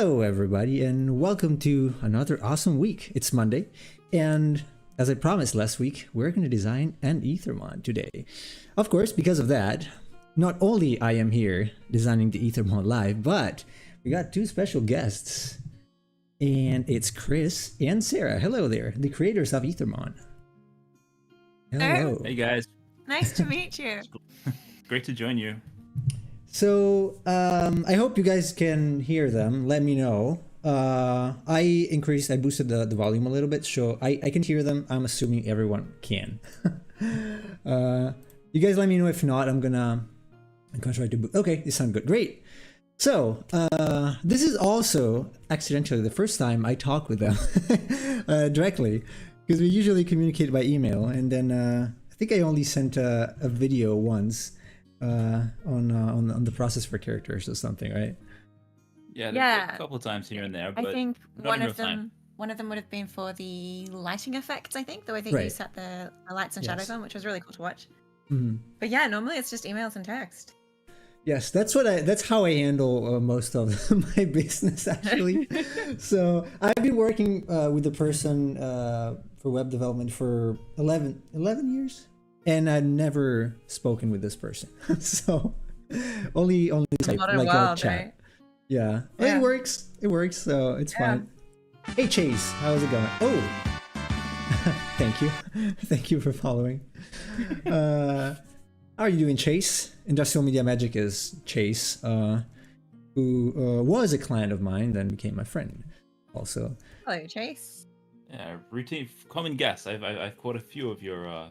Hello, everybody, and welcome to another awesome week. It's Monday, and as I promised last week, we're going to design an Aethermon today. Of course, because of that, not only I am here designing the Aethermon live, but we got two special guests, and it's Chris and Sarah. Hello there, the creators of Aethermon. Hello. Hey guys. Nice to meet you. Great to join you. So, I hope you guys can hear them. Let me know. I boosted the volume a little bit, so I can hear them. I'm assuming everyone can. You guys let me know if not. I'm gonna try to okay, this sounds good. Great. So, this is also accidentally the first time I talk with them directly, because we usually communicate by email, and then I think I only sent a video once. On the process for characters or something, right? Yeah, a couple of times here and there, but I think one of them would have been for the lighting effects. I think, though, I think you set the lights and shadows on, which was really cool to watch. Mm-hmm. But yeah, normally it's just emails and text. Yes, that's how I handle most of my business actually. So I've been working with a person for web development for 11 years. And I've never spoken with this person, so only like a chat. Right? Yeah, it works. It works, so it's fine. Hey Chase, how's it going? Oh, thank you for following. How are you doing, Chase? Industrial Media Magic is Chase, who was a client of mine, then became my friend. Also. Hello, Chase. Yeah, routine common guest. I've caught a few of your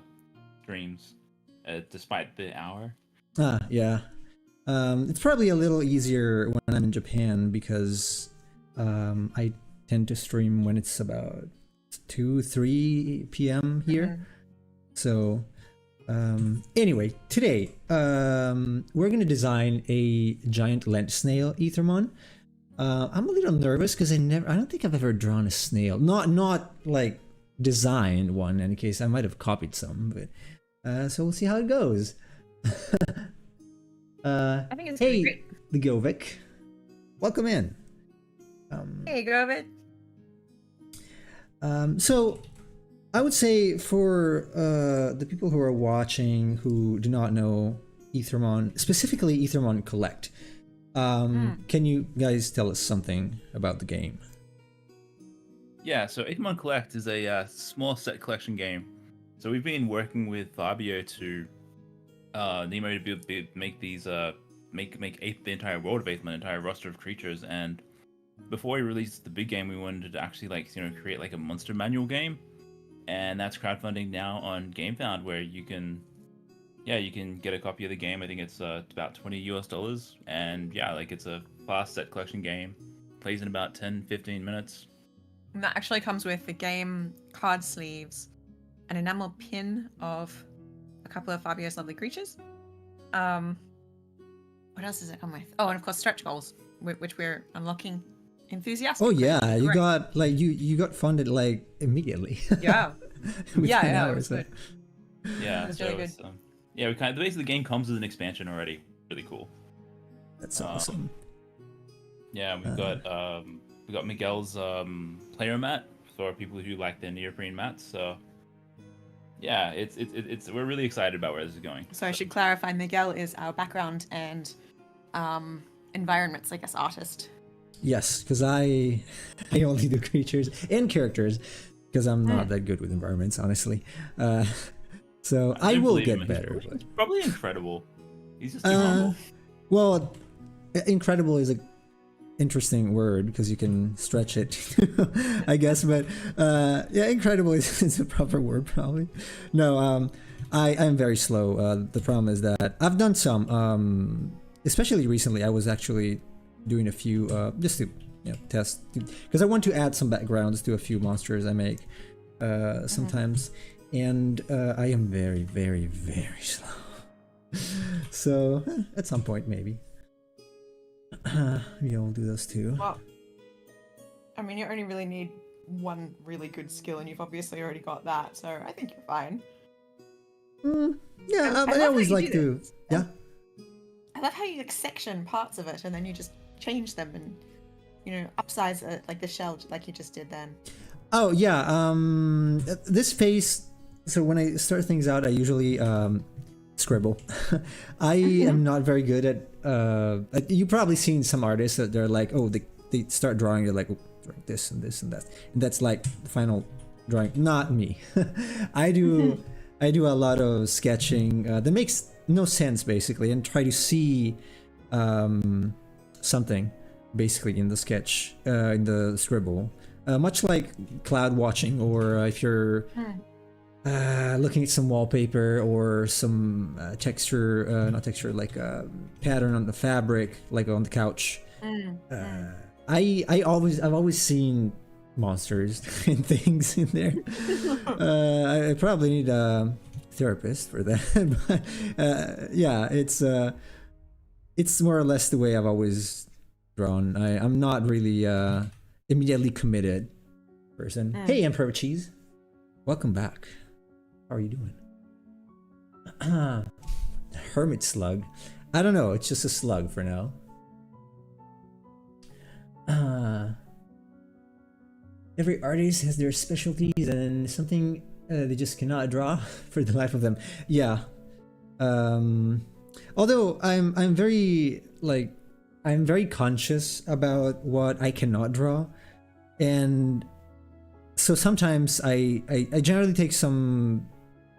streams, despite the hour. Yeah. It's probably a little easier when I'm in Japan because I tend to stream when it's about 2-3 p.m. here. Mm-hmm. So anyway, today we're gonna design a giant lent snail Aethermon. I'm a little nervous because I don't think I've ever drawn a snail. Not like designed one. In any case, I might have copied some, but so we'll see how it goes. I think it's great. The Govic, welcome in. Hey, Govic. So I would say for the people who are watching who do not know Aethermon, specifically Aethermon Collect, can you guys tell us something about the game? Yeah, so Aethermon Collect is a small set collection game. So we've been working with Fabio to Nemo to make these make the entire world of Aethermon, entire roster of creatures. And before we released the big game, we wanted to actually create like a monster manual game, and that's crowdfunding now on Gamefound, where you can get a copy of the game. I think it's about $20 US, and it's a fast set collection game, plays in about 10-15 minutes. And that actually comes with the game card sleeves, an enamel pin of a couple of Fabio's lovely creatures. What else does it come with? Oh, and of course stretch goals, which we're unlocking enthusiastically. Oh yeah, you got like you got funded like immediately. Yeah. Yeah. It was good. Yeah, it was really good. We basically the game comes with an expansion already. Really cool. That's awesome. Yeah, we got Miguel's player mat for people who like their neoprene mats. So yeah, it's we're really excited about where this is going. So I should clarify, Miguel is our background and environments, I guess, artist. Yes, because I only do creatures and characters because I'm not that good with environments, honestly. So I will get better. He's probably incredible. He's just too humble. Well, incredible is a interesting word because you can stretch it, I guess, but incredible is a proper word probably. No, I'm very slow. The problem is that I've done some, especially recently. I was actually doing a few just to test, because I want to add some backgrounds to a few monsters I make sometimes, and I am very, very, very slow. So at some point maybe. Maybe I'll do those too. Well, I mean, you only really need one really good skill, and you've obviously already got that, so I think you're fine. Yeah, I always like to. Yeah. I love how you section parts of it, and then you just change them and upsize it, like the shell, like you just did then? Oh yeah, this phase. So when I start things out, I usually scribble. I am not very good at. You probably seen some artists that they're like, oh, they start drawing. They're like, oh, this and this and that, and that's like the final drawing. Not me. I do a lot of sketching that makes no sense basically, and try to see something basically in the sketch, in the scribble. Much like cloud watching, or if you're looking at some wallpaper or some texture, not texture, like pattern on the fabric, like on the couch. I've always seen monsters and things in there. I probably need a therapist for that. But yeah, it's more or less the way I've always drawn. I'm not really immediately committed person. Hey, Emperor Cheese, welcome back. How are you doing? Hermit slug. I don't know. It's just a slug for now. Every artist has their specialties and something they just cannot draw for the life of them. Yeah. Although I'm very conscious about what I cannot draw, and so sometimes I generally take some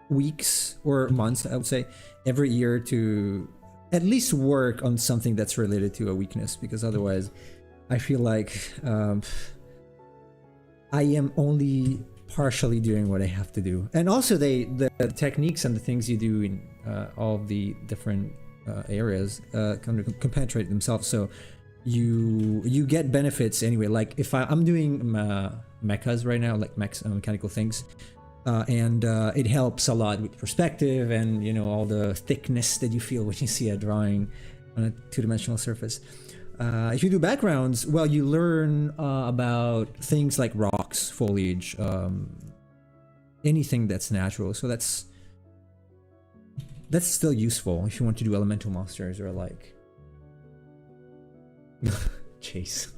weeks or months, I would say, every year to at least work on something that's related to a weakness, because otherwise I feel like I am only partially doing what I have to do. And also the techniques and the things you do in all of the different areas kind of compenetrate themselves, so you get benefits anyway. Like if I'm doing mechas right now, like mechanical things, and it helps a lot with perspective and all the thickness that you feel when you see a drawing on a two-dimensional surface. If you do backgrounds, well, you learn about things like rocks, foliage, anything that's natural. So that's still useful if you want to do elemental monsters or like Chase.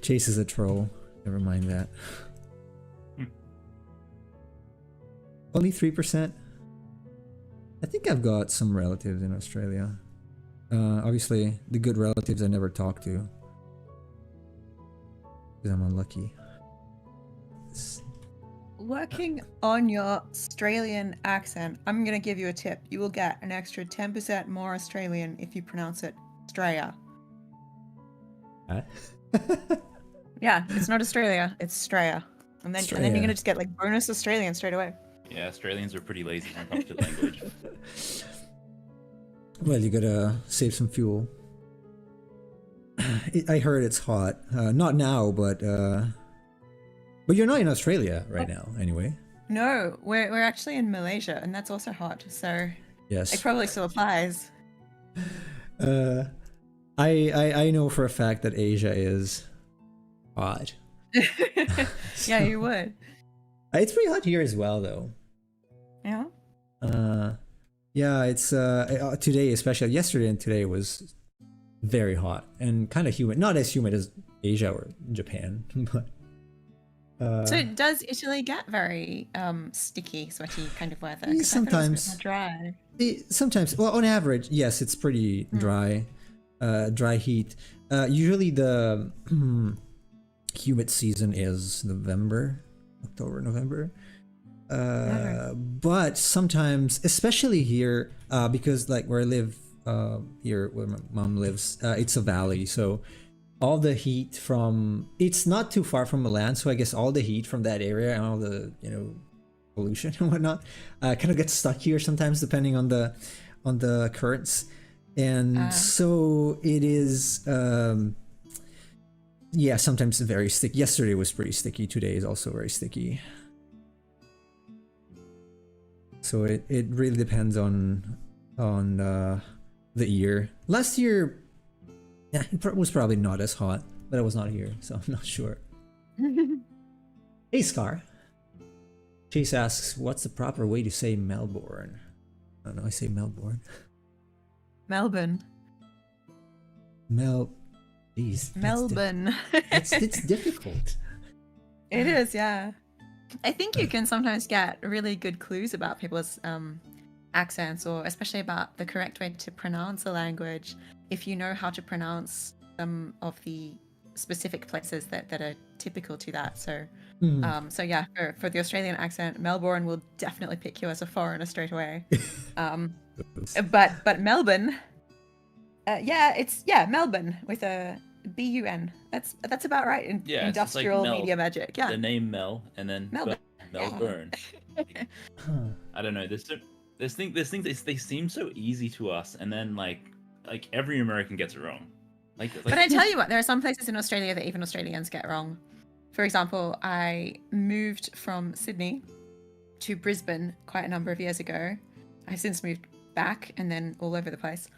Chase is a troll. Never mind that. Only 3%. I think I've got some relatives in Australia. Obviously, the good relatives I never talk to, because I'm unlucky. Working on your Australian accent, I'm going to give you a tip. You will get an extra 10% more Australian if you pronounce it Australia. Huh? Yeah, it's not Australia, it's Australia. And then you're going to just get like bonus Australian straight away. Yeah, Australians are pretty lazy when it comes to language. Well, you gotta save some fuel. I heard it's hot. Not now, but you're not in Australia right now, anyway. No, we're actually in Malaysia, and that's also hot. So yes, it probably still applies. I know for a fact that Asia is hot. Yeah, you would. It's pretty hot here as well, though. Yeah. Yeah, it's today, especially yesterday and today, was very hot and kind of humid. Not as humid as Asia or Japan, but. So does Italy get very sticky, sweaty kind of weather? Sometimes. Dry. Sometimes. Well, on average, yes, it's pretty dry. Dry heat. Usually the humid season is October, November. But sometimes, especially here, because like where I live, here where my mom lives, it's a valley, so all the heat from, it's not too far from Milan, so I guess all the heat from that area and all the pollution and whatnot kind of gets stuck here sometimes, depending on the currents, and so it is. Yeah, sometimes very sticky. Yesterday was pretty sticky. Today is also very sticky. So it really depends on the year. Last year, yeah, it was probably not as hot, but I was not here, so I'm not sure. Hey, Scar. Chase asks, what's the proper way to say Melbourne? I don't know, I say Melbourne. Melbourne. Jeez, Melbourne. it's difficult. It is, yeah. I think you can sometimes get really good clues about people's accents, or especially about the correct way to pronounce a language, if you know how to pronounce some of the specific places that are typical to that. So, so yeah, for the Australian accent, Melbourne will definitely pick you as a foreigner straight away. But Melbourne, it's Melbourne with a B-U-N. That's about right. Industrial Mel, media magic. Yeah. The name Mel and then Melbourne. I don't know. There's things they seem so easy to us, and then like every American gets it wrong. But I tell you what, there are some places in Australia that even Australians get wrong. For example, I moved from Sydney to Brisbane quite a number of years ago. I've since moved back and then all over the place.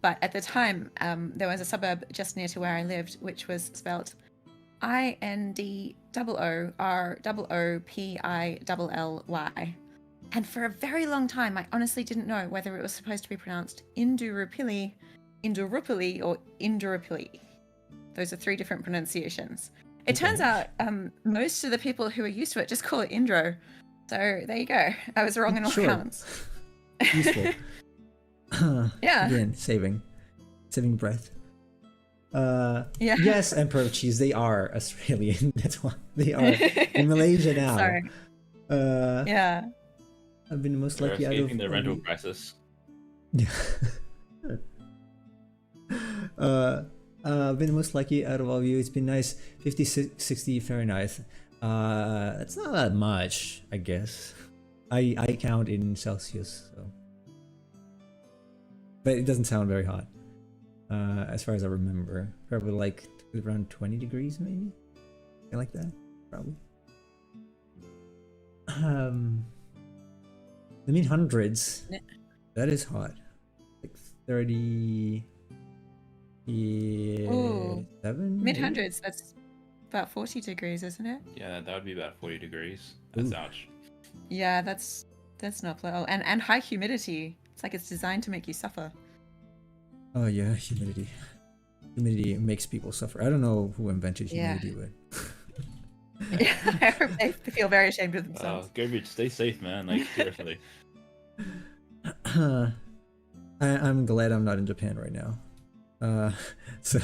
But at the time, there was a suburb just near to where I lived, which was spelt Indooropilly. And for a very long time, I honestly didn't know whether it was supposed to be pronounced Indooropilly, or Indooropilly. Those are 3 different pronunciations. It turns out most of the people who are used to it just call it Indro. So there you go. I was wrong in all counts. Useful. Yeah. Again, saving breath. Yes, Emperor Cheese, they are Australian. That's why they are in Malaysia now. Sorry. Yeah. I've been most lucky out of the rental crisis. Yeah. I've been most lucky out of all of you. It's been nice. 50, 60 Fahrenheit. That's not that much, I guess. I count in Celsius, so. But it doesn't sound very hot. As far as I remember. Probably like around 20 degrees, maybe? Something like that, probably. I mean, hundreds. That is hot. Like 30... Ooh, 7? mid-hundreds, that's about 40 degrees, isn't it? Yeah, that would be about 40 degrees. That's ouch. Yeah, that's not low. And high humidity. It's like it's designed to make you suffer. Oh yeah, humidity. Humidity makes people suffer. I don't know who invented humidity, but... Yeah, I hope they feel very ashamed of themselves. Garbage, stay safe, man. Like, seriously. I'm glad I'm not in Japan right now. So,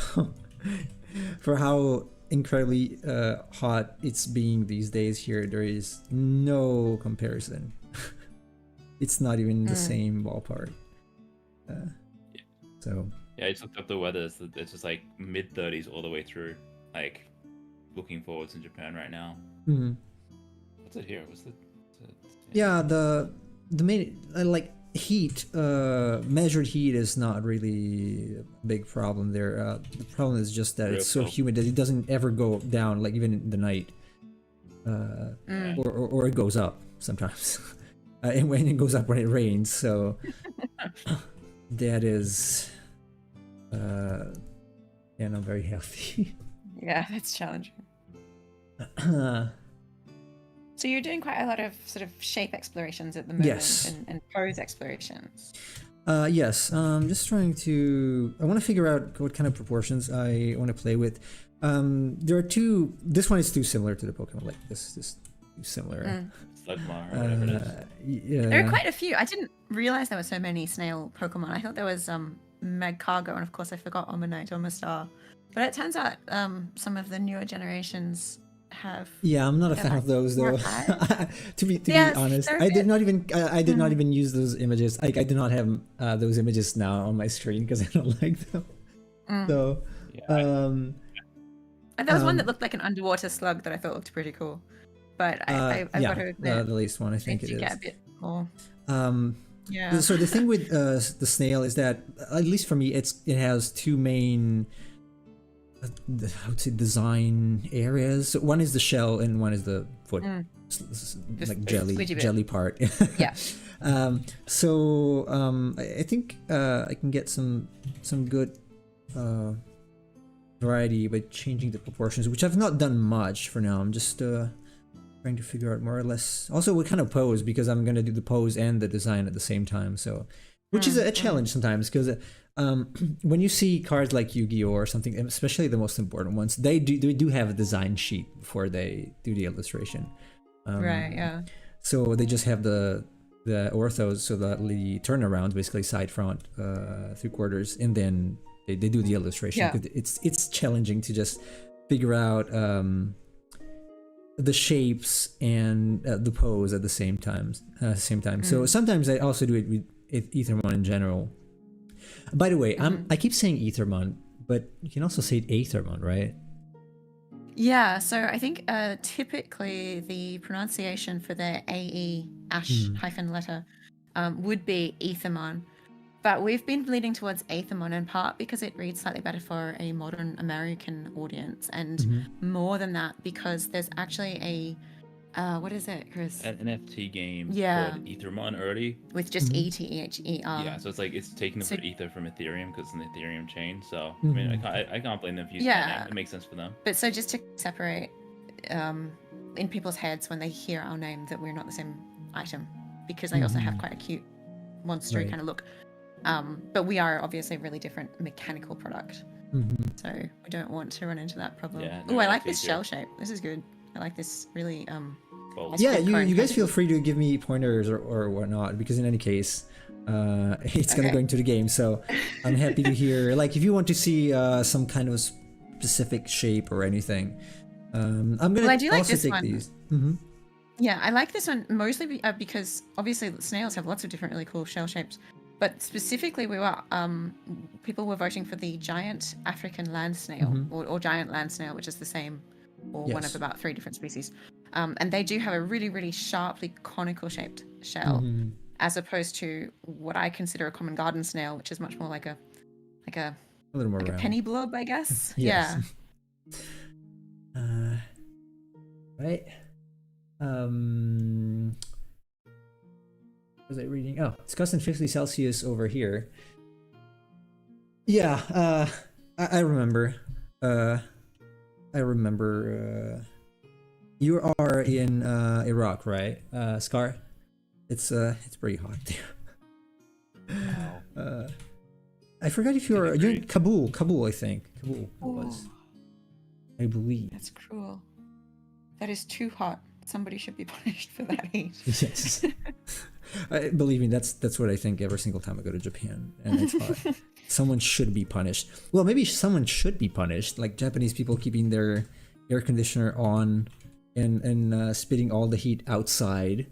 for how incredibly hot it's being these days here, there is no comparison. It's not even the same ballpark. So yeah, I just looked up the weather. It's just like mid-30s all the way through. Like, looking forwards in Japan right now. Mm-hmm. What's it here? Yeah, the main like heat, measured heat is not really a big problem there. The problem is just that it's so humid that it doesn't ever go down, like even in the night, or it goes up sometimes, and when it goes up when it rains. So that is, not very healthy. Yeah, that's challenging. So you're doing quite a lot of sort of shape explorations at the moment, yes, and pose explorations. Yes. Just trying to. I want to figure out what kind of proportions I want to play with. There are 2. This one is too similar to the Pokemon. Like this is too similar. Slugma or whatever it is. Yeah. There are quite a few. I didn't realize there were so many snail Pokemon. I thought there was Magcargo, and of course I forgot Omanite, Omastar. But it turns out some of the newer generations have. Yeah, I'm not a fan of those though. to be honest, I did not even use those images. Like I do not have those images now on my screen because I don't like them. So, and there was one that looked like an underwater slug that I thought looked pretty cool. But I got to admit, the latest one I think it is. Get a bit more. Yeah. So the thing with the snail is that, at least for me, it has 2 main. I would say design areas. So one is the shell and one is the foot, like jelly part. Yeah. So I think I can get some good variety by changing the proportions, which I've not done much for now. I'm just trying to figure out more or less. Also, what kind of pose, because I'm gonna do the pose and the design at the same time. So which is a challenge sometimes because when you see cards like Yu-Gi-Oh or something, especially the most important ones, they do have a design sheet before they do the illustration. Right. Yeah. So they just have the orthos, so the turnaround, basically side, front, 3/4, and then they do the illustration. Yeah. 'Cause it's challenging to just figure out the shapes and the pose at the same time. So sometimes I also do it with Aethermon in general. By the way, I keep saying Aethermon, but you can also say Aethermon, right? Yeah, so I think typically the pronunciation for the AE hyphen letter would be Aethermon, but we've been leaning towards Aethermon in part because it reads slightly better for a modern American audience, and more than that because there's actually a what is it, Chris? An NFT game Yeah. called Aethermon already. With just ETHER. Yeah, so it's like it's taking the so- word ether from Ethereum because it's an Ethereum chain. So I mean, I can't blame them for using that name. It makes sense for them. But so just to separate in people's heads when they hear our name that we're not the same item, because they also have quite a cute monstery kind of look. But we are obviously a really different mechanical product. So we don't want to run into that problem. Yeah, Oh, no, I like that's this easier. shell shape. This is good. I like this really Well, Yeah, current you guys kind. feel free to give me pointers or whatnot, because in any case, it's gonna Okay. go into the game. So I'm happy to hear. Like, if you want to see some kind of specific shape or anything, I'm gonna Well, I do like also this take one. these. Yeah, I like this one mostly because obviously snails have lots of different really cool shell shapes, but specifically we were people were voting for the giant African land snail or giant land snail, which is the same or one Yes. of about 3 different species, and they do have a really really sharply conical shaped shell, as opposed to what I consider a common garden snail, which is much more like a A little more like a round. penny blob, I guess. Yes. Yeah. Right. What was I reading? Oh, it's custom 50 Celsius over here. Yeah, I remember. You are in Iraq, right, Scar? It's pretty hot there. I forgot if you're in Kabul, I think. Kabul it was. I believe. That's cruel. That is too hot. Somebody should be punished for that heat. Yes. Believe me, that's what I think every single time I go to Japan and it's hot. Someone should be punished. Well, maybe someone should be punished, like Japanese people keeping their air conditioner on and spitting all the heat outside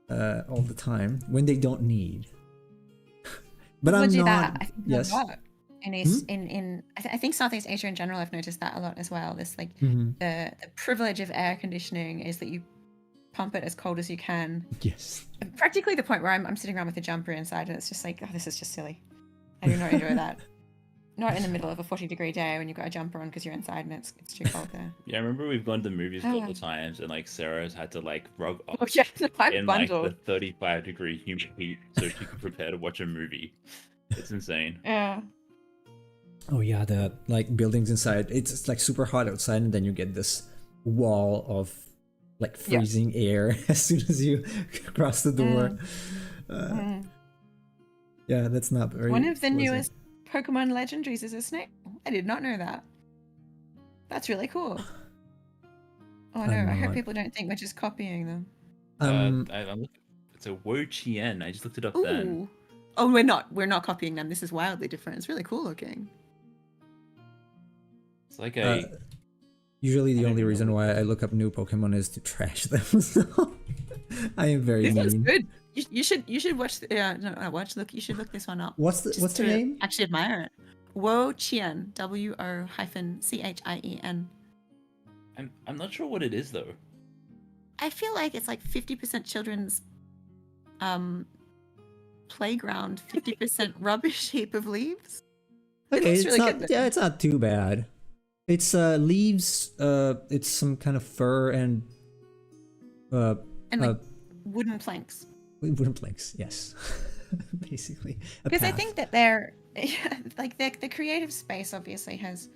all the time when they don't need. But People I'm do not. that, I think, Yes. a lot. I think Southeast Asia in general, I've noticed that a lot as well. This like the privilege of air conditioning is that you pump it as cold as you can. Yes. Practically the point where I'm sitting around with a jumper inside, and it's just like, oh, this is just silly. I do not enjoy that. Not in the middle of a 40-degree day when you've got a jumper on because you're inside and it's too cold there. Yeah, I remember we've gone to the movies a couple of times, and like Sarah's had to like rug up Oh yeah, no, I'm in bundled. like the 35-degree humid heat so she can prepare to watch a movie. It's insane. Yeah. Oh yeah, the like buildings inside. It's like super hot outside, and then you get this wall of like freezing air as soon as you cross the door. Yeah, that's not very. One of the pleasant. newest Pokemon legendaries is a Snail. I did not know that. That's really cool. Oh no, I hope not. people don't think we're just copying them. It's a Wo Chien. I just looked it up Ooh. then. Oh, we're not copying them. This is wildly different. It's really cool looking. It's like a. Usually, the I don't only even reason know why I look up new Pokemon is to trash them. So I am very This looks mean. good. You should watch. Look. You should look this one up. What's the Just the to name? Actually admire it. Wo Chien. WO-CHIEN. I'm not sure what it is though. I feel like it's like 50% children's playground, 50% rubbish heap of leaves. Okay, looks it's really not. good. Yeah, it's not too bad. It's leaves. It's some kind of fur and And like wooden planks. wooden planks. Yes, basically. Because I think that they're like the creative space obviously has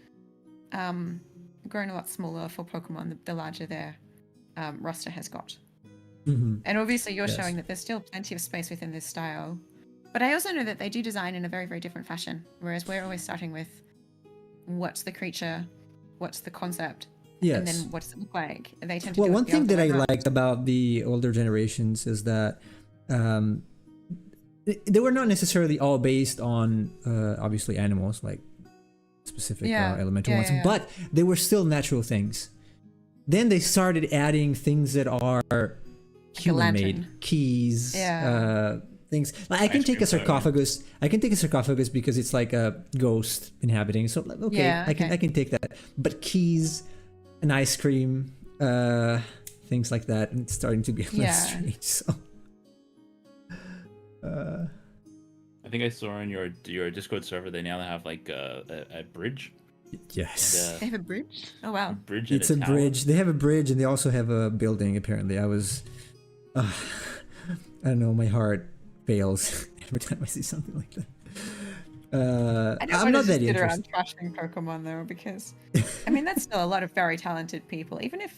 grown a lot smaller for Pokemon the larger their roster has got. Mm-hmm. And obviously you're Yes. showing that there's still plenty of space within this style But I also know that they do design in a very, very different fashion, whereas we're always starting with what's the creature, what's the concept, and then Yes. what does it look like. They tend to Well, do it one the thing other that I way around. liked about the older generations is that um, they were not necessarily all based on obviously animals, like specific Yeah. elemental Yeah, ones, yeah, yeah. but they were still natural things. Then they started adding things that are human-made, lantern. keys, Yeah. things. Like I can Ice take a cream cone. sarcophagus. I can take a sarcophagus because it's like a ghost inhabiting. So like, okay, Yeah, I can okay. take that. But keys, an ice cream, things like that, and it's starting to be less Yeah. strange. So. I think I saw on your Discord server they now have like a bridge. Yes. They have a bridge? Oh, A wow. bridge It's a and a tower. bridge. They have a bridge and they also have a building, apparently. I don't know, my heart fails every time I see something like that. I don't I'm want not to that just sit interested. around trashing Pokemon though, because I mean that's still a lot of very talented people. Even if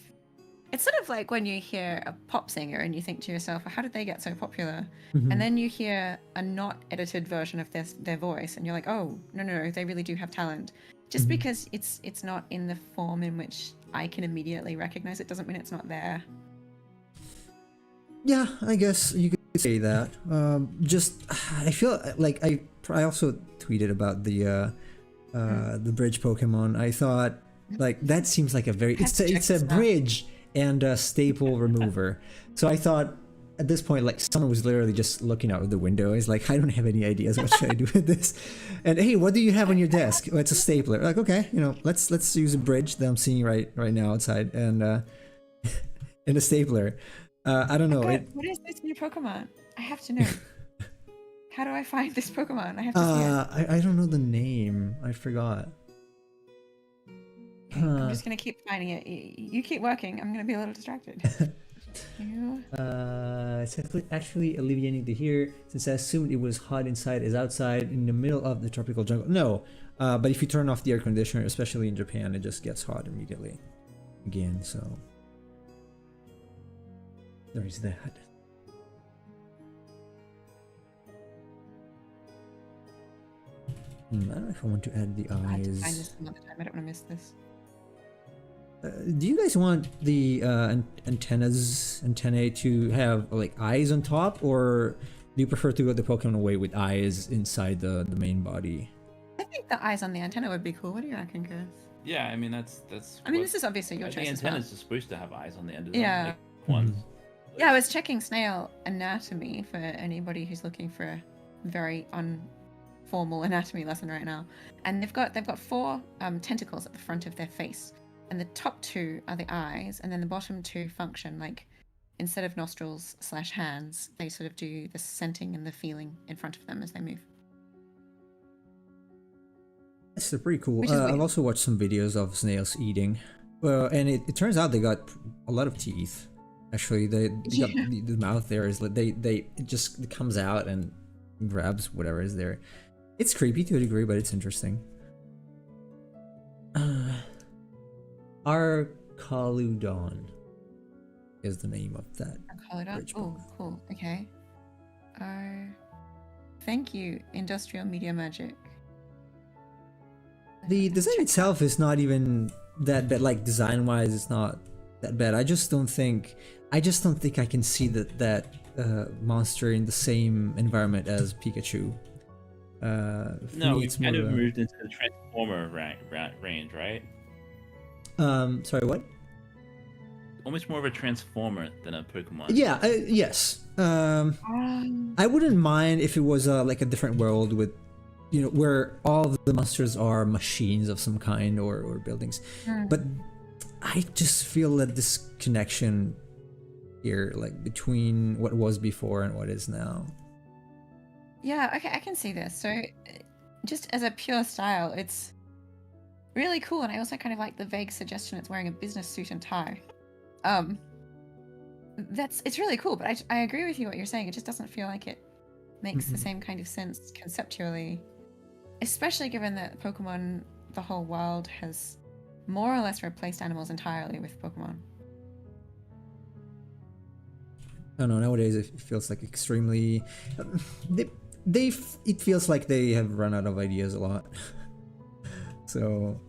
it's sort of like when you hear a pop singer and you think to yourself, how did they get so popular? Mhm. And then you hear a not edited version of their voice, and you're like, oh no, they really do have talent. Just Mhm. because it's not in the form in which I can immediately recognize it doesn't mean it's not there. Yeah, I guess you could say that. Just I feel like I also tweeted about the bridge Pokemon. I thought like that seems like a very Have to check it's a this out. bridge and a staple remover. So I thought at this point like someone was literally just looking out of the window. He's like, I don't have any ideas. What should I do with this? And hey, what do you have on your desk? Oh, it's a stapler. Like okay, let's use a bridge that I'm seeing right now outside and and a stapler. I don't know. God, what is this new Pokemon? I have to know. How do I find this Pokemon? I have to see it. I don't know the name. I forgot. I'm just gonna keep finding it. You keep working. I'm gonna be a little distracted. It's actually alleviating to hear since I assumed it was hot inside as outside in the middle of the tropical jungle. No, but if you turn off the air conditioner, especially in Japan, it just gets hot immediately again. So there's that. I don't know if I want to add the I have to find eyes. this another time. I don't want to miss this. Do you guys want the antennae to have like eyes on top, or do you prefer to go the Pokemon way with eyes inside the main body? I think the eyes on the antenna would be cool. What do you reckon, Chris? Yeah, I mean that's. I mean, what- this is obviously your I choice think as well. antennas are supposed to have eyes on the end of Yeah. them. Like ones. Yeah, I was checking Snail anatomy for anybody who's looking for a very unformal anatomy lesson right now, and they've got 4 tentacles at the front of their face, and the top 2 are the eyes, and then the bottom 2 function like instead of nostrils / hands, they sort of do the scenting and the feeling in front of them as they move. That's pretty cool. Which is I've weird. also watched some videos of snails eating. And it turns out they got a lot of teeth. Actually, they got the mouth there is like it just comes out and grabs whatever is there. It's creepy to a degree, but it's interesting. Arcaludon is the name of that. I'll call it up. Bridge Oh, Pokemon. cool. Okay. Thank you, Industrial Media Magic. The design itself is not even that bad. Like design wise, it's not that bad. I just don't think I can see that monster in the same environment as Pikachu. For No, me, we've it's kind more of of a- moved into the Transformer range, right? Sorry, what? Almost more of a Transformer than a Pokemon. Yeah, yes. I wouldn't mind if it was like a different world with, where all of the monsters are machines of some kind or buildings. But I just feel that this connection here, like between what was before and what is now. Yeah, okay, I can see this. So, just as a pure style, it's really cool, and I also kind of like the vague suggestion it's wearing a business suit and tie. It's really cool, but I agree with you what you're saying. It just doesn't feel like it makes the same kind of sense conceptually, especially given that Pokemon, the whole world, has more or less replaced animals entirely with Pokemon. I don't know, nowadays it feels like extremely it feels like they have run out of ideas a lot. So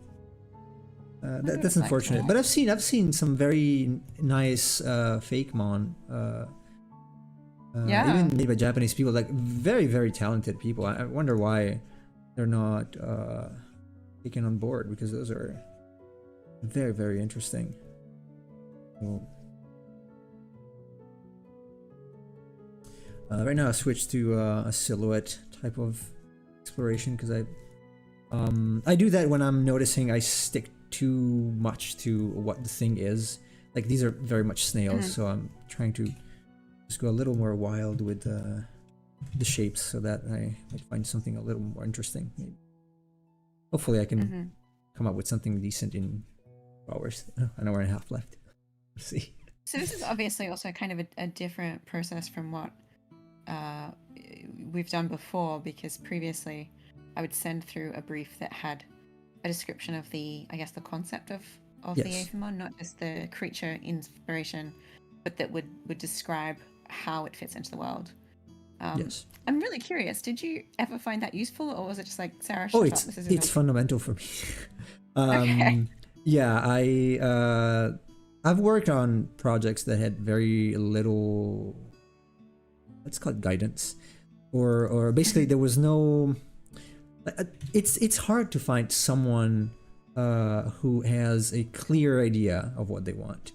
that's unfortunate. But I've seen some very nice fake mon. Even made by Japanese people, like very, very talented people. I wonder why they're not taken on board, because those are very, very interesting. So, right now I switched to a silhouette type of exploration, because I do that when I'm noticing I stick too much to what the thing is. Like, these are very much snails, so I'm trying to just go a little more wild with the shapes, so that I might find something a little more interesting. Maybe. Hopefully I can come up with something decent in 2 hours. An hour and a half left. Let's see. So this is obviously also kind of a different process from what we've done before, because previously I would send through a brief that had a description of the concept of the Aethermon, not just the creature inspiration, but that would describe how it fits into the world. Yes. I'm really curious, did you ever find that useful, or was it just like, Sarah, Oh, it's fundamental for me. Okay. Yeah, I've worked on projects that had very little, let's call it guidance, or basically there was no. It's hard to find someone who has a clear idea of what they want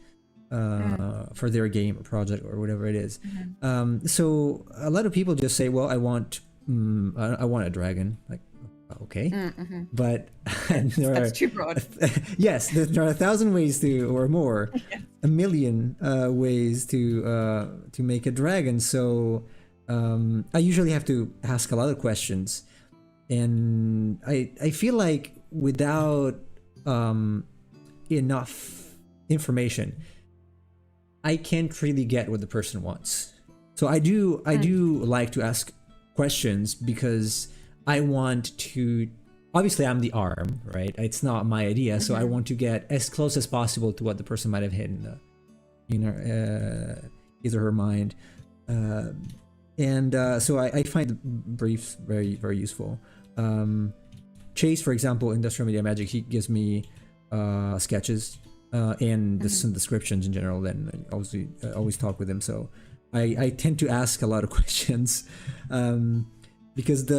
for their game or project or whatever it is. So a lot of people just say, well, I want a dragon. Like, okay, but that's too broad. Yes, there are 1,000 ways to, or more, a million ways to make a dragon. So I usually have to ask a lot of questions, and I feel like without enough information, I can't really get what the person wants. So I do like to ask questions, because I want to, obviously I'm the arm, right? It's not my idea, so I want to get as close as possible to what the person might have had in his or her mind. So I find briefs very, very useful. Chase, for example, Industrial Media Magic, he gives me sketches and some descriptions in general. Then I always talk with him, so I tend to ask a lot of questions, because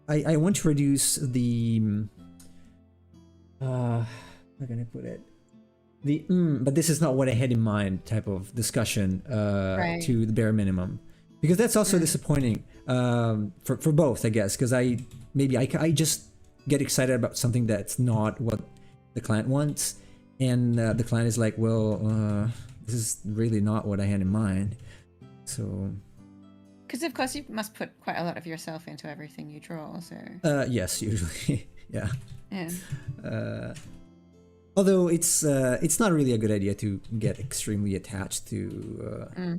I want to reduce the how can I put it, but this is not what I had in mind type of discussion to the bare minimum, because that's also disappointing for both, I guess, because I just get excited about something that's not what the client wants, and the client is like, well, this is really not what I had in mind. So because of course you must put quite a lot of yourself into everything you draw, so yes, usually. Yeah. Yeah. Although it's not really a good idea to get extremely attached to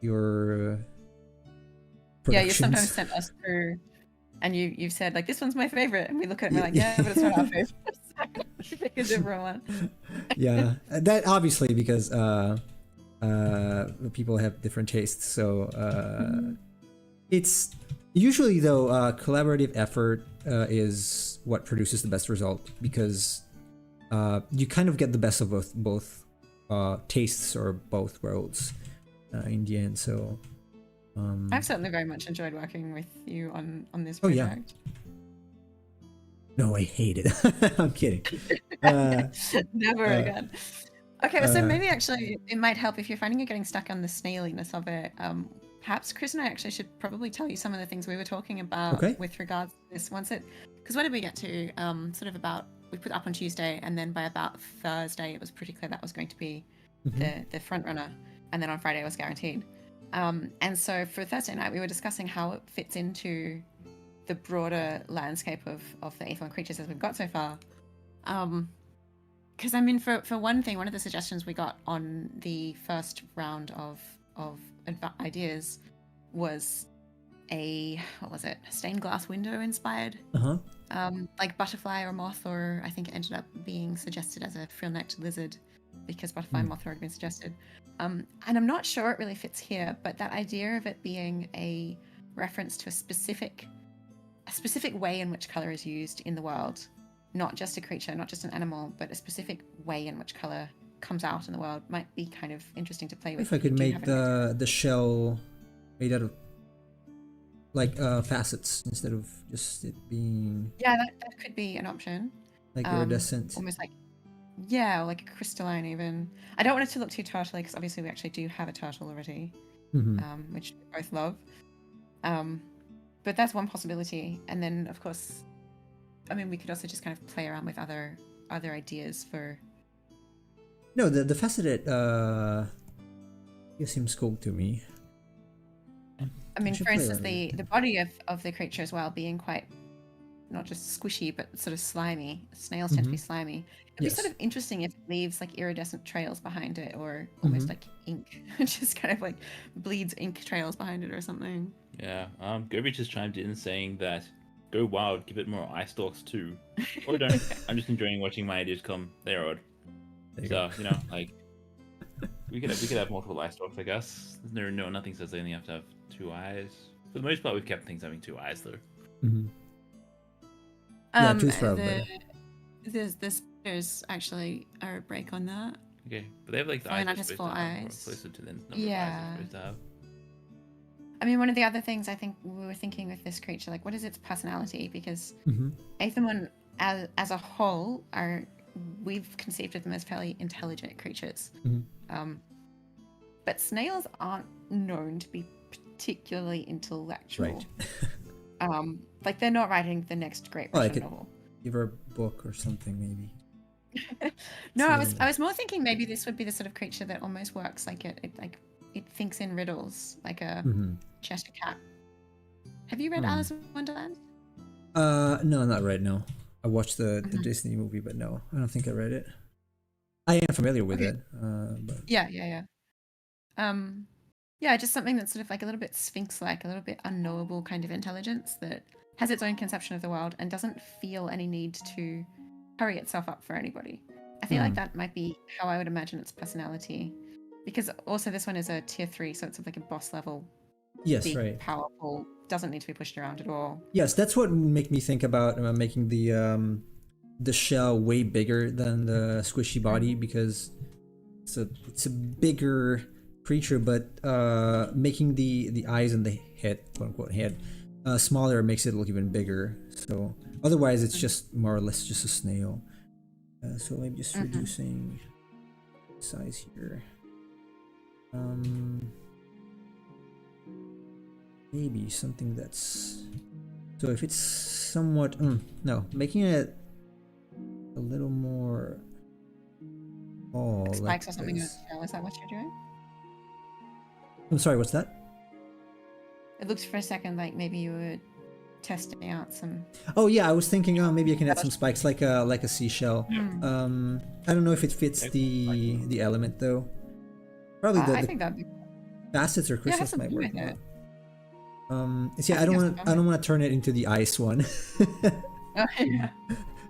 your productions. Yeah, you sometimes sent us through, and you've said, like, this one's my favorite, and we look at it and we're like, yeah, but it's not our favorite. So pick a different one. Yeah, that obviously, because people have different tastes, so it's usually, though, collaborative effort is what produces the best result, because you kind of get the best of both tastes, or both worlds in the end. So I've certainly very much enjoyed working with you on this project. Yeah. No, I hate it. I'm kidding. Never again. Okay, so maybe actually it might help if you're finding you're getting stuck on the snailiness of it. Perhaps Chris and I actually should probably tell you some of the things we were talking about with regards to this. Because what did we get to? Sort of about, we put it up on Tuesday, and then by about Thursday it was pretty clear that was going to be the front runner, and then on Friday it was guaranteed. And so for Thursday night we were discussing how it fits into the broader landscape of the Aethermon creatures as we've got so far. Because I mean, for one thing, one of the suggestions we got on the first round of ideas was a stained glass window inspired, like butterfly or moth, or I think it ended up being suggested as a frill-necked lizard, because butterfly and moth had been suggested. And I'm not sure it really fits here, but that idea of it being a reference to a specific way in which color is used in the world, not just a creature, not just an animal, but a specific way in which color comes out in the world might be kind of interesting to play with. If I could make the shell made out of like facets instead of just it being that could be an option, like iridescent, almost like or like a crystalline even. I don't want it to look too turtle because obviously we actually do have a turtle already, which we both love. But that's one possibility. And then of course, I mean, we could also just kind of play around with other ideas for. No, the faceted seems cool to me. I mean, for instance, the body of the creature as well being quite not just squishy but sort of slimy. Snails tend to be slimy. It'd be sort of interesting if it leaves like iridescent trails behind it, or almost like ink, just kind of like bleeds ink trails behind it or something. Yeah. Gobi just chimed in saying that go wild, give it more eye stalks too, or don't. I'm just enjoying watching my ideas come. They're odd. So you know, like we could have multiple eye stalks, I guess. Nothing says they only have to have 2 eyes. For the most part, we've kept things having 2 eyes though. Yeah, two's probably better. There's actually a break on that. Okay, but they have like the eyes. Not just 4 eyes. Closer to the number of eyes they're supposed to have. I mean, one of the other things I think we were thinking with this creature, like, what is its personality? Because Aethermon, as a whole, we've conceived of them as fairly intelligent creatures. But snails aren't known to be particularly intellectual. Right. Like they're not writing the next great Russian novel. Give her a book or something, maybe. No, I was more thinking maybe this would be the sort of creature that almost works like it thinks in riddles, like a Cheshire cat. Have you read Alice in Wonderland? No, not right now. I watched the Disney movie, but no, I don't think I read it. I am familiar with it. But... Yeah, just something that's sort of like a little bit sphinx-like, a little bit unknowable kind of intelligence that has its own conception of the world and doesn't feel any need to hurry itself up for anybody. I feel like that might be how I would imagine its personality. Because also this one is a tier 3, so it's like a boss level. Yes, big, right. Powerful, doesn't need to be pushed around at all. Yes, that's what make me think about making the shell way bigger than the squishy body, because it's a bigger creature, but making the eyes and the head, quote unquote head, smaller makes it look even bigger. So otherwise it's just more or less just a snail. So maybe just reducing size here. Maybe something that's, so if it's somewhat no, making it a little more like spikes like or something. Is that what you're doing? I'm sorry, what's that? It looked for a second like maybe you were testing out some. Oh yeah, I was thinking, maybe I can add some spikes like a seashell. I don't know if it fits the element though. Probably I think that'd be facets or crystals might work more. See, I I don't want to turn it into the ice one. Oh, yeah.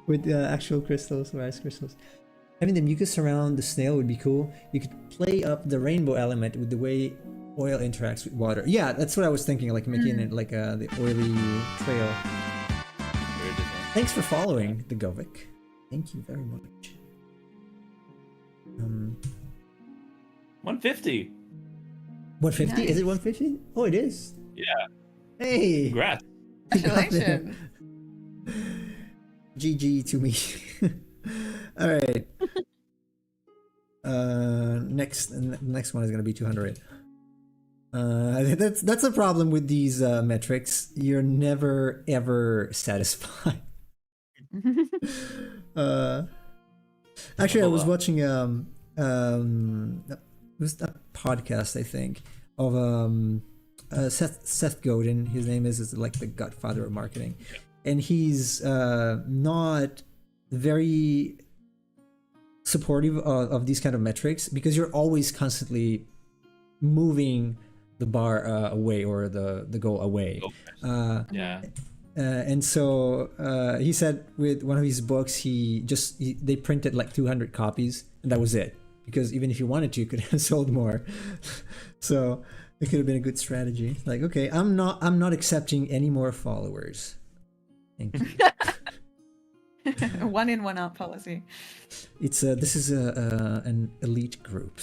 With actual crystals or ice crystals. Having the mucus around the snail would be cool. You could play up the rainbow element with the way oil interacts with water. Yeah, that's what I was thinking, like making it like the oily trail. Thanks for following the Govik. Thank you very much. 150. 150? Nice. Is it 150? Oh, it is. Yeah. Hey. Congrats. Congratulations. GG to me. All right. Next one is gonna be 200. That's a problem with these metrics. You're never ever satisfied. Actually, I was watching it was a podcast, I think, of Seth Godin. His name is like the godfather of marketing, and he's not very supportive of these kind of metrics, because you're always constantly moving the bar away, or the goal away. And so he said with one of his books, they printed like 200 copies and that was it, because even if you wanted to, you could have sold more. So it could have been a good strategy. Like, okay, I'm not accepting any more followers. Thank you. A one in, one out policy. This is an elite group.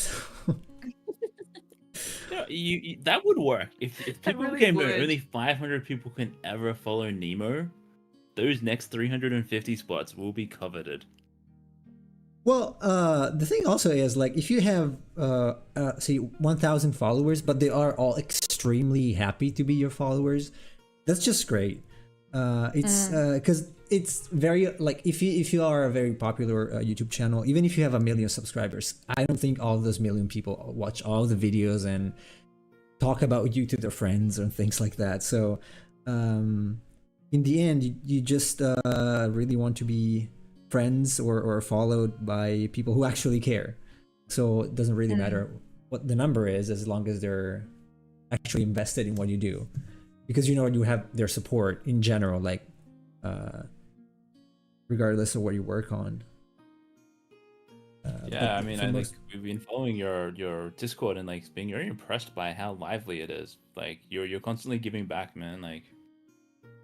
You that would work if people really became would. only 500 people can ever follow Nemo. Those next 350 spots will be coveted. Well, the thing also is, like, if you have say 1,000 followers, but they are all extremely happy to be your followers, that's just great. It's because it's very, like, if you are a very popular YouTube channel, even if you have 1 million subscribers, I don't think all those million people watch all the videos and talk about you to their friends and things like that. So in the end, you just really want to be friends or followed by people who actually care. So it doesn't really matter what the number is, as long as they're actually invested in what you do, because you have their support in general, like regardless of what you work on. Yeah, I mean, I think we've been following your Discord and like being very impressed by how lively it is. Like you're constantly giving back, man. Like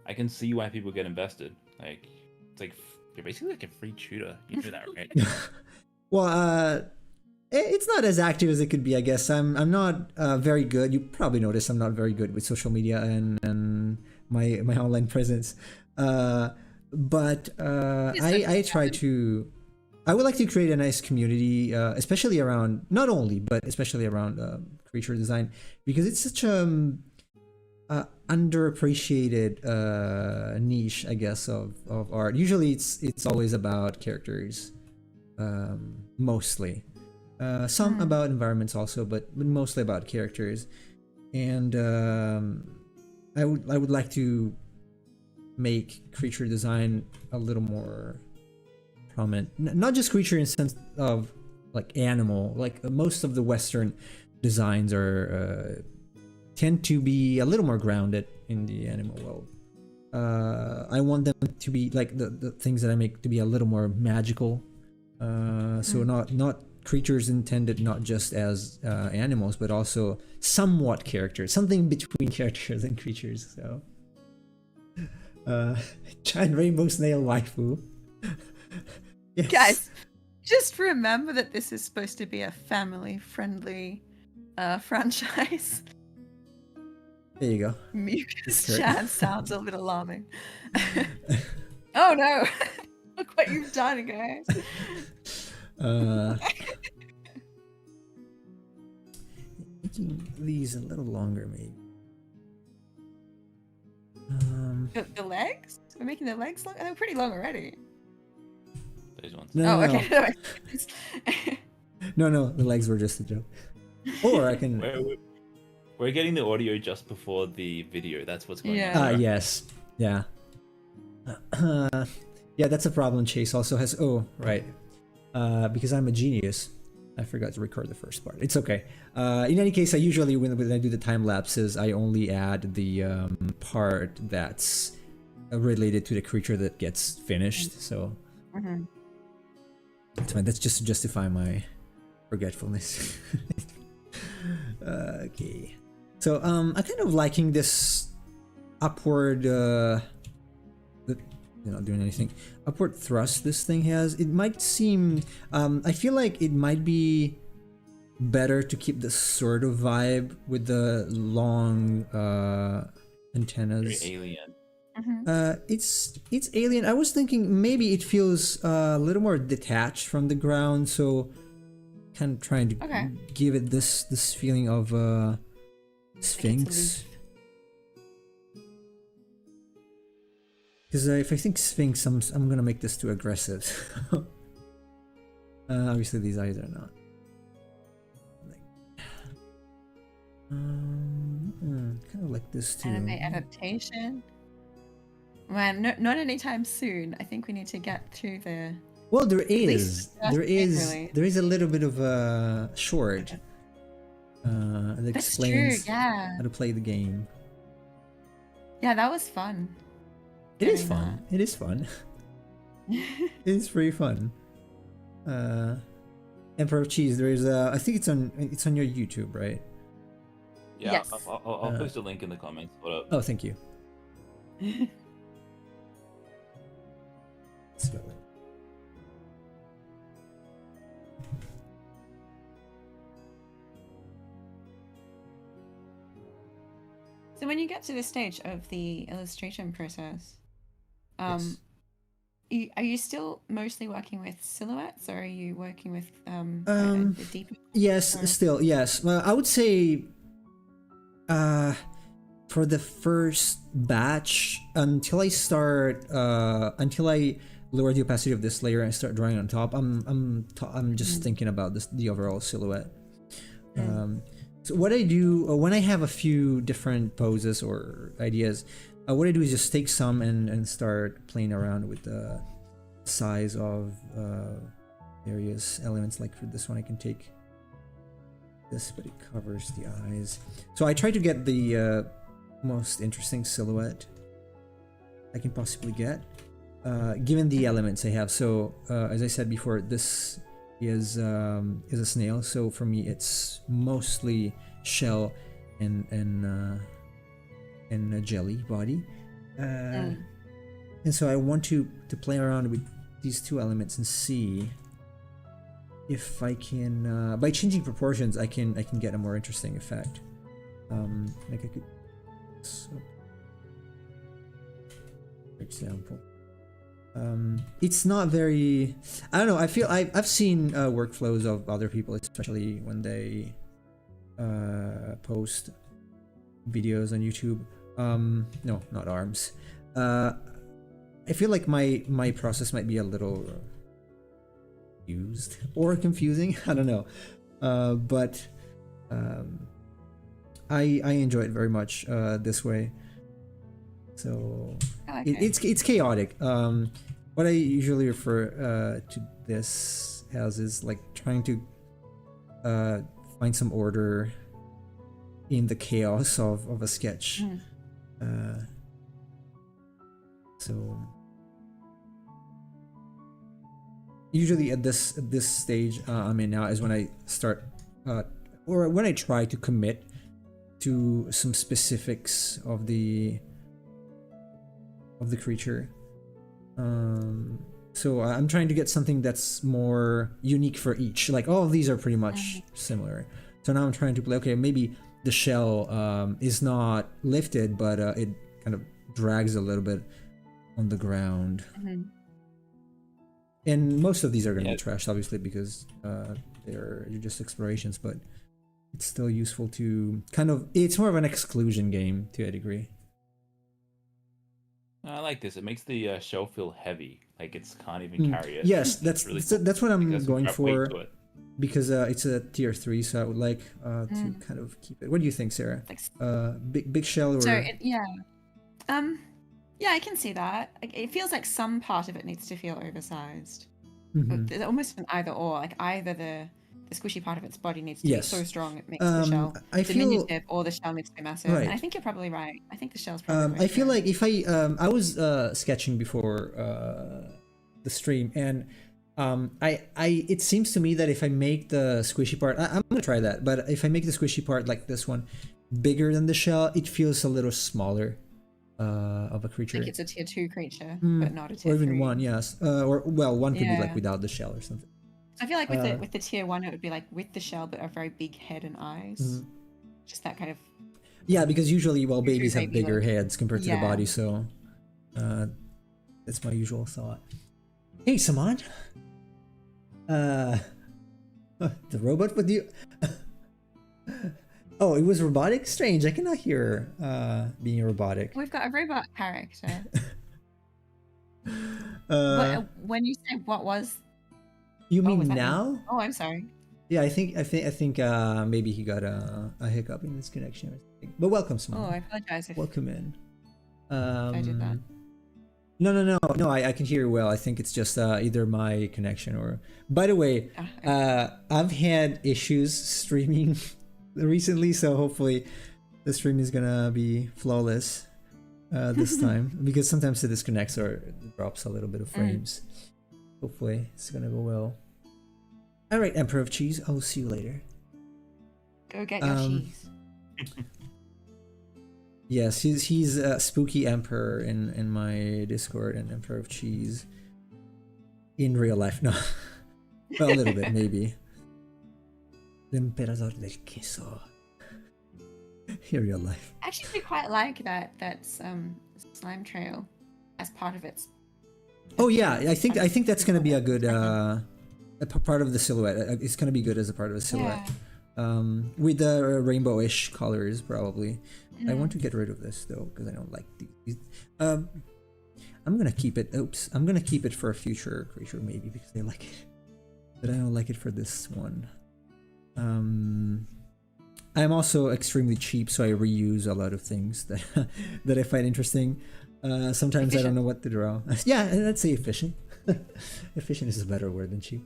I can see why people get invested. Like it's like you're basically like a free tutor. You know that, right? Well, it's not as active as it could be, I guess. I'm not very good. You probably noticed I'm not very good with social media and my online presence. But I try to. I would like to create a nice community, especially around especially around creature design, because it's such a underappreciated niche, I guess, of art. Usually, it's always about characters, mostly. Some about environments also, but mostly about characters. And I would like to make creature design a little more prominent. Not just creature in the sense of like animal. Like most of the Western designs are tend to be a little more grounded in the animal world. I want them to be like the things that I make to be a little more magical. So not creatures intended not just as animals, but also somewhat characters, something between characters and creatures. So, giant rainbow snail waifu. Yes. Guys, just remember that this is supposed to be a family-friendly franchise. There you go. Mucus chat sounds a bit alarming. Oh no! Look what you've done, guys. Making these a little longer, maybe. The legs? We're making the legs long? They're pretty long already. Those ones. No, Okay. No, the legs were just a joke. Or I can. We're getting the audio just before the video. That's what's going on. Ah, yes. Yeah. Yeah, that's a problem. Chase also has. Oh, right. Because I'm a genius, I forgot to record the first part. It's okay. In any case, I usually when I do the time lapses, I only add the part that's related to the creature that gets finished. So that's fine. That's just to justify my forgetfulness. Okay. So I'm kind of liking this upward. Not doing anything. Upward thrust this thing has. It might seem. I feel like it might be better to keep the sort of vibe with the long antennas. Very alien. It's alien. I was thinking maybe it feels a little more detached from the ground, so kind of trying to give it this feeling of Sphinx. Because if I think Sphinx, I'm gonna make this too aggressive. Obviously, these eyes are not. Kind of like this too. Anime adaptation. Man, not anytime soon. I think we need to get through the. Well, there is a little bit of a short that explains how to play the game. Yeah, that was fun. It is fun. It is pretty fun. Emperor Cheese. There is I think it's on your YouTube, right? Yeah, Yes. I'll post a link in the comments. What up? Oh, thank you. So, So when you get to this stage of the illustration process, yes. are you still mostly working with silhouettes, or are you working with Um, a deeper? Yes, Or- still yes. Well, I would say, for the first batch, until I lower the opacity of this layer and start drawing on top, I'm just thinking about the overall silhouette. So what I do when I have a few different poses or ideas, what I do is just take some and start playing around with the size of various elements. Like for this one, I can take this, but it covers the eyes. So I try to get the most interesting silhouette I can possibly get, given the elements I have. So as I said before, this is a snail. So for me, it's mostly shell and a jelly body, and so I want to play around with these two elements and see if I can, by changing proportions, I can get a more interesting effect. Like I could, so, for example, it's not very, I don't know, I feel I've seen workflows of other people, especially when they post videos on YouTube. No, not arms. I feel like my process might be a little used or confusing. I don't know, but I enjoy it very much this way. So it's chaotic. What I usually refer to this as is like trying to find some order in the chaos of a sketch. So usually at this stage I'm in now is when I start or when I try to commit to some specifics of the creature. So I'm trying to get something that's more unique for each. Like all of these are pretty much similar. So now I'm trying to play, okay, maybe the shell is not lifted, but it kind of drags a little bit on the ground. And most of these are going to be trashed, obviously, because they're just explorations, but it's still useful to kind of, it's more of an exclusion game to a degree. I like this. It makes the shell feel heavy, like it can't even carry it. Yes, that's really that's what I'm Because going got weight for, to it. because it's a tier 3, so I would like to kind of keep it. What do you think, Sarah? Big shell or? So yeah, I can see that. It feels like some part of it needs to feel oversized. It's almost an either or. Like either the squishy part of its body needs to be so strong it makes the shell diminutive, or the shell needs to be massive. Right. And I think you're probably right. I think the shell's probably right. I feel like if I was sketching before the stream, and it seems to me that if I make the squishy part, I'm gonna try that, but if I make the squishy part like this one bigger than the shell, it feels a little smaller of a creature. Like it's a tier 2 creature, but not a tier 3. Or even 1, yes. Or well, 1 could be like without the shell or something. I feel like with the tier 1, it would be like with the shell, but a very big head and eyes. Just that kind of. Yeah, because usually, well, babies have bigger heads compared to the body, so that's my usual thought. Hey, Saman. The robot with you. Oh, it was robotic? Strange. I cannot hear being robotic. We've got a robot character. When you say what was. You mean now? Oh, I'm sorry. Yeah, I think maybe he got a hiccup in his connection or something. But welcome, Saman. Oh, I apologize. Welcome in. I did that. No, I can hear you well. I think it's just either my connection or. By the way, I've had issues streaming recently, so hopefully the stream is gonna be flawless this time, because sometimes it disconnects or it drops a little bit of frames. Hopefully it's gonna go well. All right, Emperor of Cheese. I'll see you later. Go get your cheese. Yes, he's Spooky Emperor in my Discord and Emperor of Cheese. In real life, no. Well, a little bit, maybe. L'Emperador del Queso. In real life. I actually do quite like that slime trail as part of its. Oh yeah, I think that's gonna be a good part of the silhouette. It's gonna be good as a part of the silhouette. Yeah. With the rainbowish colors probably. I want to get rid of this though because I don't like these. I'm gonna keep it. Oops, I'm gonna keep it for a future creature maybe because they like it, but I don't like it for this one. I'm also extremely cheap, so I reuse a lot of things that that I find interesting. Sometimes efficient. I don't know what to draw. Yeah, let's say efficient. Efficient is a better word than cheap.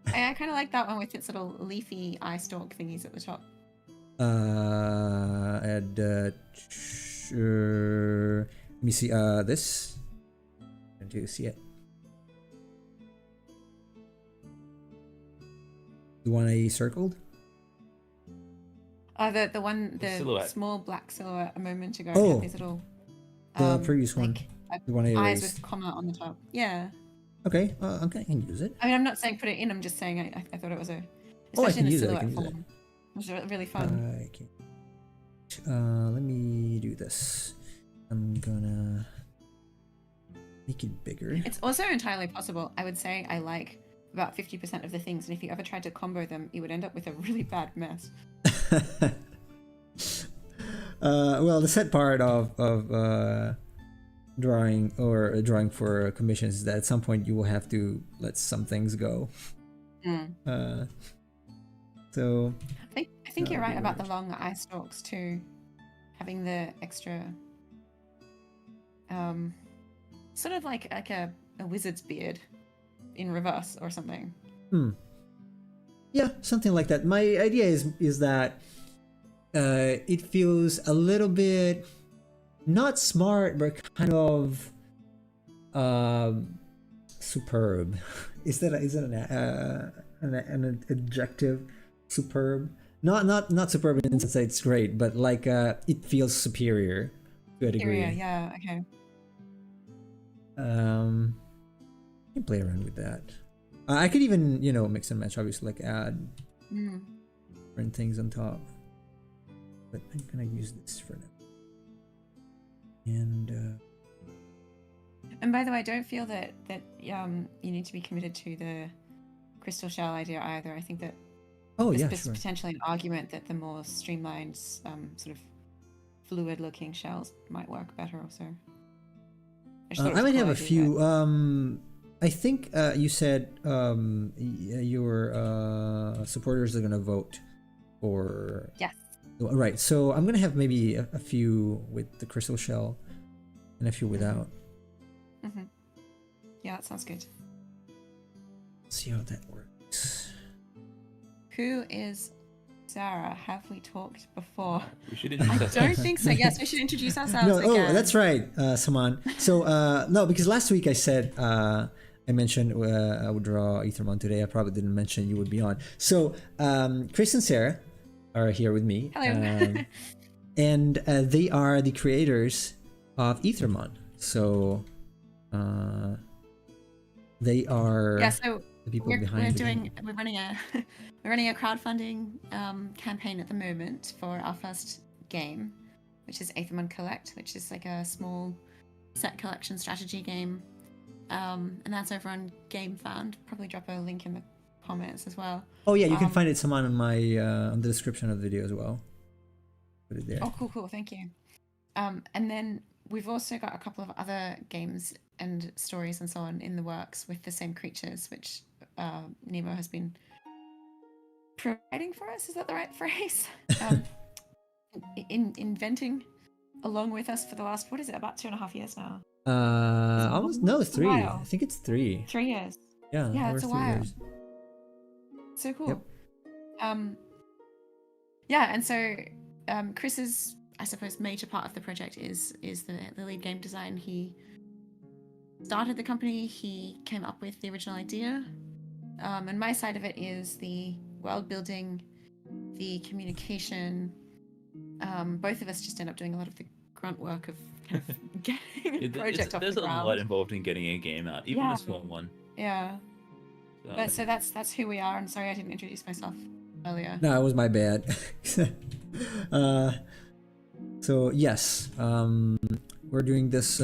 I kind of like that one with its little leafy eye stalk thingies at the top. Let me see. This. Do you see it? The one I circled? The silhouette. small black silhouette a moment ago. Oh, had these little. The previous one. The one I eyes erased. with comma on the top. Yeah. Okay, okay, I can use it. I mean, I'm not saying put it in. I'm just saying I thought it was Oh, I can especially in the use it. I silhouette can use form. It was really fun. Okay. Let me do this. I'm gonna make it bigger. It's also entirely possible. I would say I like about 50% of the things, and if you ever tried to combo them, you would end up with a really bad mess. Well, the sad part of drawing for commissions is that at some point you will have to let some things go. So I think you're right about the long eye stalks too, having the extra sort of like a wizard's beard in reverse or something. Yeah, something like that. My idea is that it feels a little bit not smart, but kind of superb. Is that an adjective? Superb? Not superb in the sense that it's great, but like it feels superior to a degree. Yeah. Okay. You can play around with that. I could even, mix and match, obviously, like add different things on top. But I'm gonna use this for now. And by the way, don't feel that you need to be committed to the crystal shell idea either. I think that there's sure. potentially an argument that the more streamlined, sort of fluid-looking shells might work better also. I might have a few. I think you said your supporters are gonna vote for. Yes. Right. So I'm gonna have maybe a few with the crystal shell, and a few without. Yeah, that sounds good. Let's see how that works. Who is Sarah? Have we talked before? We should introduce I don't think so. Yes, we should introduce ourselves No, again. oh, that's right, Saman. So no, because last week I said I mentioned I would draw Aethermon today. I probably didn't mention you would be on. So Chris and Sarah are here with me. Hello. And they are the creators of Aethermon. So they are so the people behind the game. We're running a crowdfunding campaign at the moment for our first game, which is Aethermon Collect, which is like a small set collection strategy game. And that's over on Gamefound. Probably drop a link in the comments as well. Oh yeah, you can find it someone on my on the description of the video as well. Put it there. Oh, cool. Thank you. And then we've also got a couple of other games and stories and so on in the works with the same creatures, which Nemo has been providing for us. Is that the right phrase? Inventing along with us for the last, what is it, about 2.5 years now? Almost, no, it's 3. I think it's 3. 3 years. Yeah, it's a 3 while. years. So cool. Yep. Yeah, and so Chris's, I suppose, major part of the project is the lead game design. He started the company. He came up with the original idea, And my side of it is the world building, the communication. Both of us just end up doing a lot of the grunt work of kind of getting a project off the There's a lot ground. involved in getting a game out, even a small one. Yeah. But so that's who we are. And sorry I didn't introduce myself earlier. No, it was my bad. So yes, we're doing this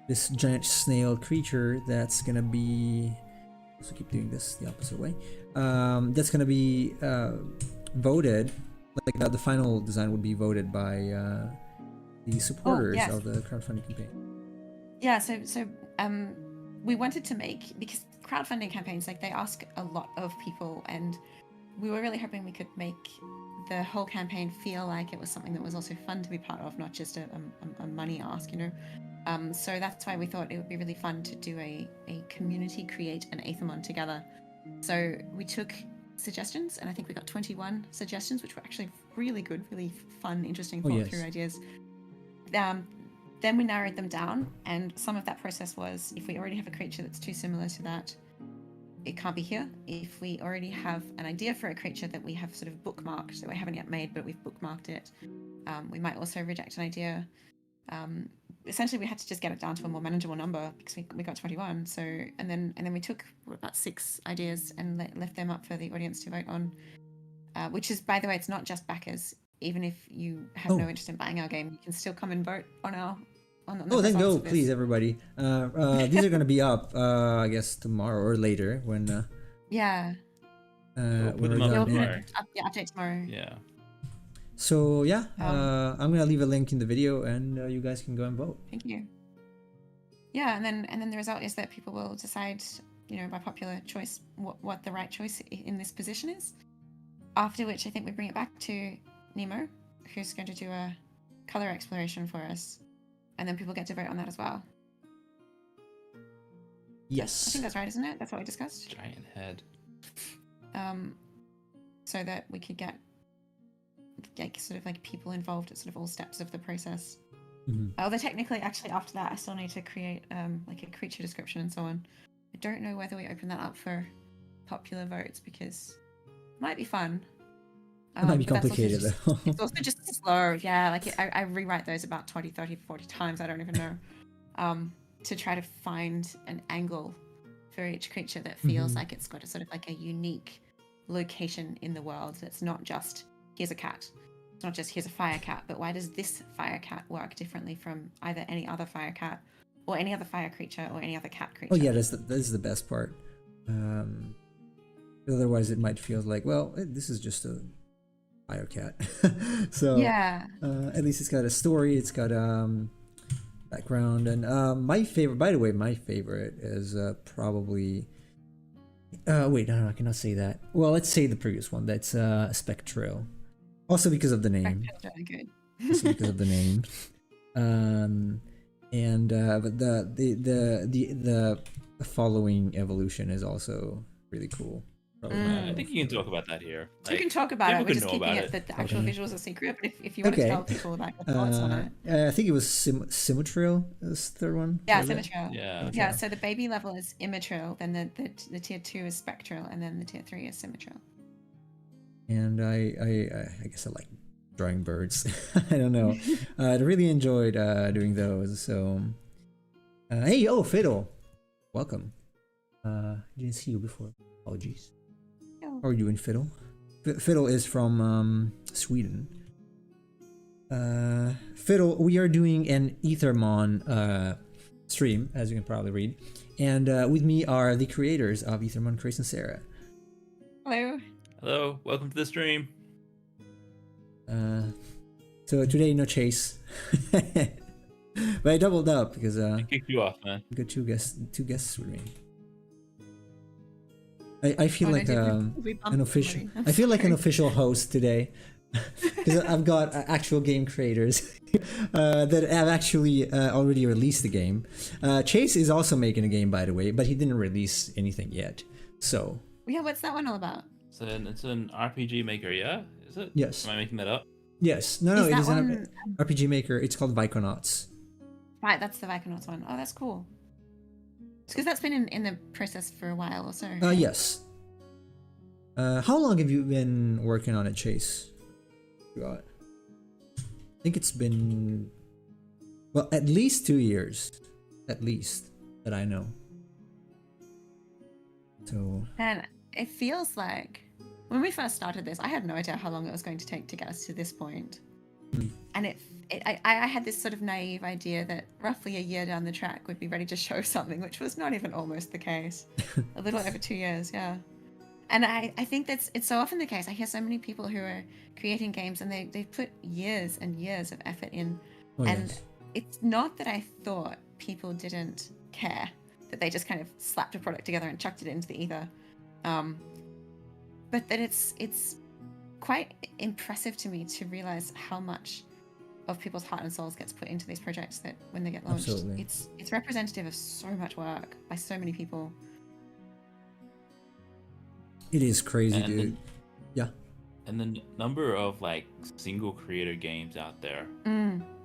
this giant snail creature that's gonna be. So keep doing this the opposite way. That's gonna be voted. Like the final design would be voted by the supporters of the crowdfunding campaign. Yeah. So we wanted to make, because crowdfunding campaigns, like, they ask a lot of people, and we were really hoping we could make the whole campaign feel like it was something that was also fun to be part of, not just a money ask, you know. So that's why we thought it would be really fun to do a community create an Aethermon together. So we took suggestions, and I think we got 21 suggestions, which were actually really good, really fun, interesting thought through ideas. Then we narrowed them down, and some of that process was, if we already have a creature that's too similar to that, it can't be here. If we already have an idea for a creature that we have sort of bookmarked, that we haven't yet made, but we've bookmarked it, we might also reject an idea. Essentially, we had to just get it down to a more manageable number, because we got 21. So and then we took about 6 ideas and left them up for the audience to vote on. Which is, by the way, it's not just backers. Even if you have no interest in buying our game, you can still come and vote on our. Then go, please, everybody. These are gonna be up, I guess, tomorrow or later when. We'll put them up tomorrow. Update tomorrow. Yeah. So yeah, I'm gonna leave a link in the video, and you guys can go and vote. Thank you. Yeah, and then the result is that people will decide, you know, by popular choice, what the right choice in this position is. After which, I think we bring it back to Nemo, who's going to do a color exploration for us, and then people get to vote on that as well. Yes. I think that's right, isn't it? That's what we discussed. Giant head. So that we could get sort of like people involved at sort of all steps of the process. Although technically, actually, after that, I still need to create like a creature description and so on. I don't know whether we open that up for popular votes, because it might be fun. It might be complicated though. It's also just slow. Yeah, like I rewrite those about 20, 30, 40 times. I don't even know. To try to find an angle for each creature that feels like it's got a sort of like a unique location in the world. That's not just, here's a cat. It's not just, here's a fire cat, but why does this fire cat work differently from either any other fire cat or any other fire creature or any other cat creature? Oh yeah, that is the best part. Otherwise it might feel like, well, this is just a fire cat. So yeah, at least it's got a story, it's got background, and my favorite, by the way, my favorite is probably wait, no, I cannot say that. Well, let's say the previous one. That's Spectral. Also because of the name. Really good. Also because of the name. But the following evolution is also really cool. I think you can talk about that here. You can talk about it. We're just keeping it that the actual visuals are secret. But if you want to tell people about your thoughts on it, I think it was Symmetril. Is the third one? Yeah, Symmetril. Yeah. Yeah. So the baby level is Immatril, then the tier 2 is Spectral, and then the tier 3 is Symmetril. And I guess I like drawing birds. I don't know. I really enjoyed doing those. So, hey, Fiddle, welcome. Didn't see you before. Apologies. How are you doing, Fiddle? Fiddle is from Sweden. Fiddle, we are doing an Aethermon stream, as you can probably read. And with me are the creators of Aethermon, Chris and Sarah. Hello. Hello, welcome to the stream. So today, no Chase. But I doubled up because I kicked you off, man. we got two guests with me. I feel like an official. I feel like an official host today, because I've got actual game creators that have actually already released the game. Chase is also making a game, by the way, but he didn't release anything yet. So Yeah, what's that one all about? It's an RPG maker, yeah? Is it? Yes. Am I making that up? Yes. No, Is it that is an one- RPG maker. It's called Viconauts. Right, that's the Viconauts one. Oh, that's cool. Because that's been in the process for a while or so. Yes. How long have you been working on it, Chase? God. I think it's been, well, at least 2 years. At least, that I know. So. And it feels like when we first started this, I had no idea how long it was going to take to get us to this point. And I had this sort of naive idea that roughly a year down the track we'd be ready to show something, which was not even almost the case. A little over 2 years, yeah. And I think it's so often the case. I hear so many people who are creating games and they put years and years of effort in. Oh, and yes. it's not that I thought people didn't care, that they just kind of slapped a product together and chucked it into the ether. But that it's quite impressive to me to realize how much of people's heart and souls gets put into these projects, that when they get launched, Absolutely. it's representative of so much work by so many people. It is crazy, And dude. Yeah. And the number of like single creator games out there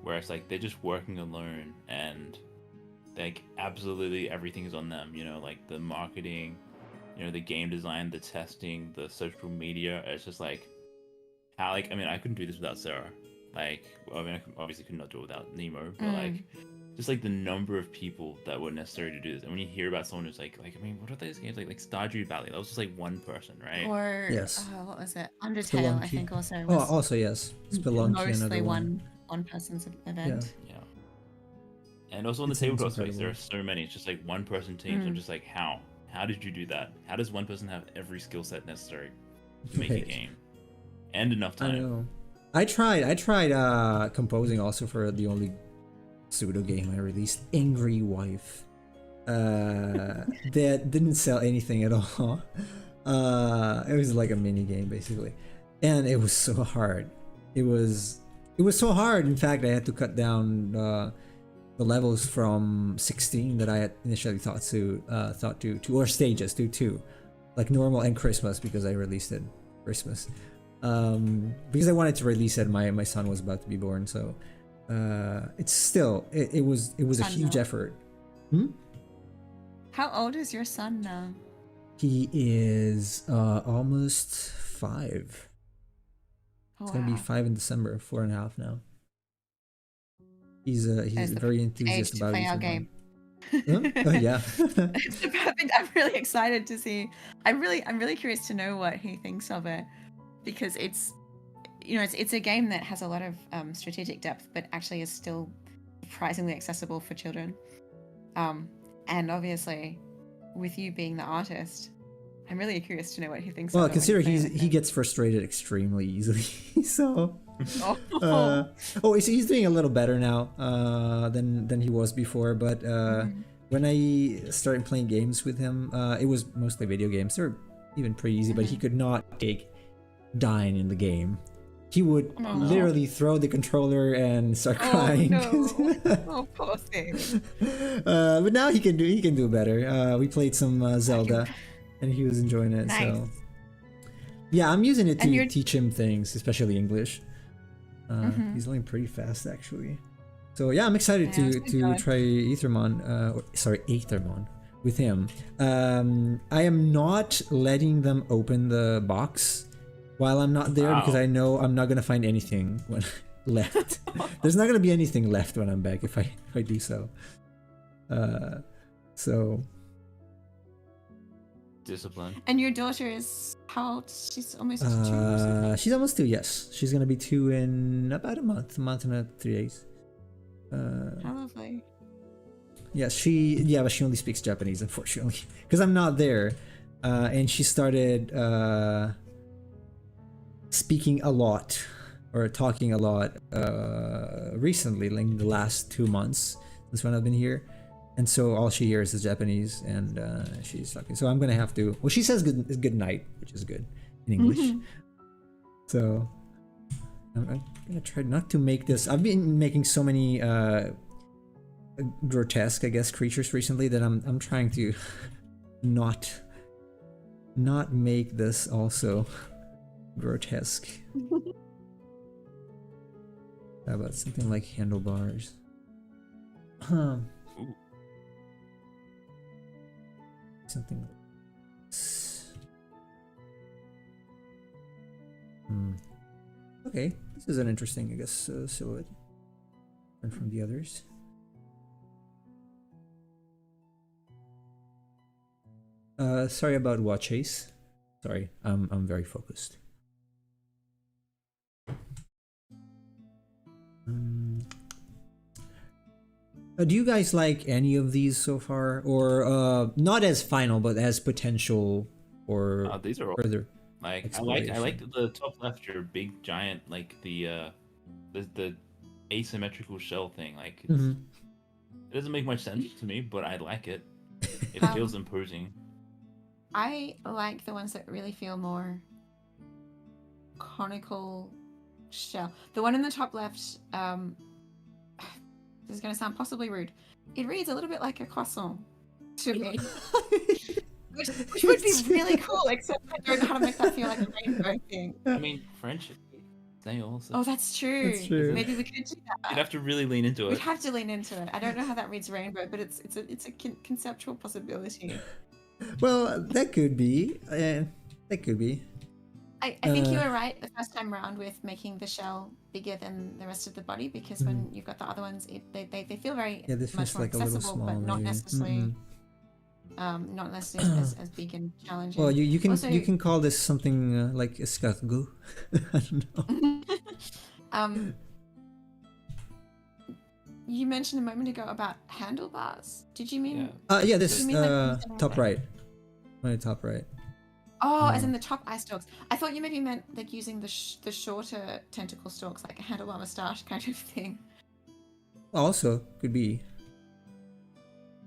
where it's like they're just working alone and like absolutely everything is on them, you know, like the marketing, you know, the game design, the testing, the social media. It's just like how, like, I mean, I couldn't do this without Sarah. Like, well, I mean, obviously could not do it without Nemo, but like just like the number of people that were necessary to do this. And when you hear about someone who's like I mean, what are those games like Stardew Valley? That was just like one person, right? Or Yes. what was it? Undertale, I Spelunky. think also Oh, was also yes. Spelunky, mostly another one. one person's event. Yeah. And also on the It's tabletop space, incredible. there are so many. It's just like one person teams. I'm just like, how? How did you do that? How does one person have every skill set necessary to make a Right. game and enough I time? know. I tried composing also for the only pseudo game I released, Angry Wife. That didn't sell anything at all. It was like a mini game basically, and it was so hard. It was so hard. In fact, I had to cut down the levels from 16 that I had initially thought to or stages to 2, like normal and Christmas, because I released it Christmas. Because I wanted to release it. My son was about to be born, so it's still it was a Son huge now. effort. How old is your son now? He is almost 5. Oh, It's gonna be 5 in December, 4.5 now. He's That's the very age enthusiastic to about play it. our game. Oh yeah. It's the perfect. I'm really excited to see. I'm really curious to know what he thinks of it, because it's a game that has a lot of strategic depth, but actually is still surprisingly accessible for children. And obviously, with you being the artist, I'm really curious to know what he thinks. Well, of it when consider you play he it. gets frustrated extremely easily. So Oh. he's doing a little better now than he was before. But when I started playing games with him, it was mostly video games. They were even pretty easy, but he could not take dying in the game. He would literally throw the controller and start crying. Oh no! Oh, poor thing. But now he can do better. We played some Zelda, and he was enjoying it. Nice. So yeah, I'm using it And to you're- teach him things, especially English. He's learning pretty fast actually. So yeah, I'm excited Yeah, to it's good. try Aethermon with him. I am not letting them open the box while I'm not there, because Wow. I know I'm not gonna find anything when left. There's not gonna be anything left when I'm back if I do so. So Discipline. And your daughter is how old? She's almost 2 or something? she's almost 2. Yes, she's gonna be 2 in about a month and 3 days. How lovely. Yeah, but she only speaks Japanese, unfortunately, because I'm not there. And she started speaking a lot or talking a lot recently, like in the last 2 months since when I've been here. And so all she hears is Japanese, and she's like, so I'm gonna have to. Well, she says good night, which is good in English. So I'm gonna try not to make this. I've been making so many grotesque, I guess, creatures recently that I'm trying to not make this also grotesque. How about something like handlebars? Ooh. Something like this. Okay, this is an interesting, I guess, silhouette. Different from the others. Sorry about watch chase. Sorry, I'm very focused. Do you guys like any of these so far, or not as final, but as potential or These are all, further? like I like the top left, your big giant, like the asymmetrical shell thing. Like it doesn't make much sense to me, but I like it. It feels imposing. I like the ones that really feel more conical shell. The one in the top left, this is going to sound possibly rude. It reads a little bit like a croissant to me. which would be really cool, except I don't know how to make that feel like a rainbow thing. I mean, French Snail. So oh, that's true. That's true. Maybe we could do that. you'd have to really lean into it. We'd have to lean into it. I don't know how that reads rainbow, but it's a conceptual possibility. Well, that could be. That could be. I think you were right the first time around with making the shell bigger than the rest of the body, because when you've got the other ones, they feel very this much feels more like a little accessible, small, but not maybe. necessarily not necessarily as big and challenging. Well, you can Also, you can call this something like escargot. I don't know. You mentioned a moment ago about handlebars. Did you mean? Yeah, this You mean like top right. On the top right. Oh, as in the top eye stalks. I thought you maybe meant like using the shorter tentacle stalks, like a handlebar moustache kind of thing. Also, could be.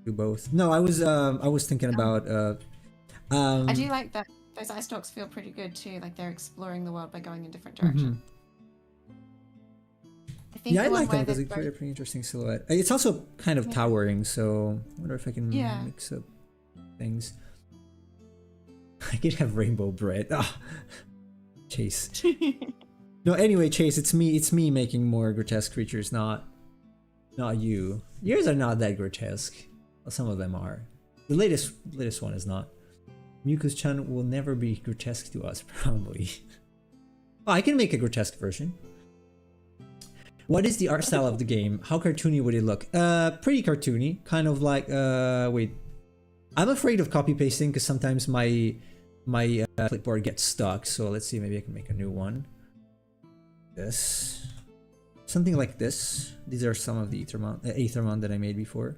Do both. No, I was thinking about. I do like that. Those eye stalks feel pretty good too. Like they're exploring the world by going in different directions. Yeah, I like them because it's a pretty interesting silhouette. It's also kind of towering, so I wonder if I can mix up things. I could have rainbow bread. Ah, Chase. No, anyway, Chase, it's me making more grotesque creatures, not you. Yours are not that grotesque. Well, some of them are. The latest one is not. Mucus-chan will never be grotesque to us, probably. Oh, I can make a grotesque version. What is the art style of the game? How cartoony would it look? Pretty cartoony. Kind of like, wait. I'm afraid of copy pasting because sometimes my clipboard gets stuck. So let's see, maybe I can make a new one. This. Something like this. These are some of the Aethermon that I made before.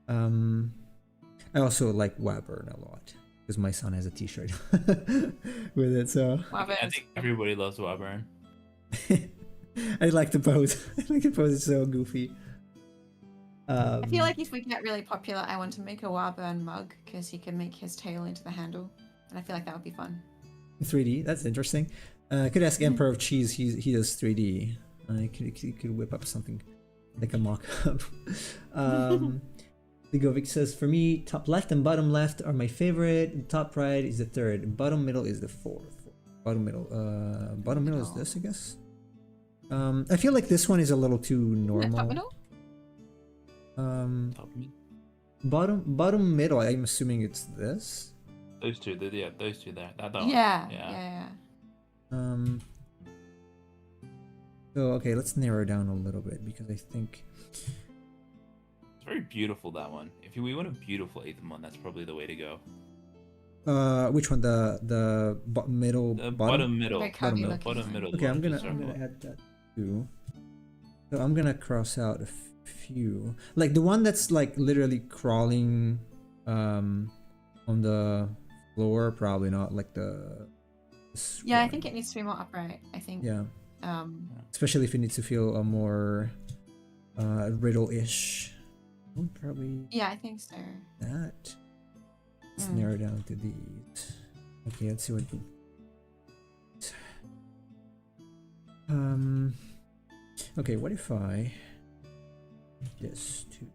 I also like Wyvern a lot because my son has a t-shirt with it, so... I think everybody loves Wyvern. I like the pose. I like the pose, it's so goofy. I feel like if we get really popular, I want to make a Wyvern mug because he can make his tail into the handle. And I feel like that would be fun. 3D, that's interesting. I could ask Emperor of Cheese, he does 3D. He could whip up something like a mock-up. Ligovic says, for me, top left and bottom left are my favorite. Top right is the third. Bottom middle is the fourth. Bottom middle is this, I guess. I feel like this one is a little too normal. Top middle? Bottom middle, I'm assuming it's this. Those two there. That one. Yeah. So okay, let's narrow down a little bit because I think it's very beautiful, that one. If we want a beautiful Aethermon, that's probably the way to go. Which one? The middle. The bottom middle. Bottom middle. Okay, I'm gonna add that too. So I'm gonna cross out a few, like the one that's like literally crawling on the floor. Probably not like the. Yeah, I think it needs to be more upright. I think. Yeah. Especially if it needs to feel a more riddle-ish. Probably. Yeah, I think so. That. Let's narrow down to these. Okay, let's see what. Okay, what if I this too?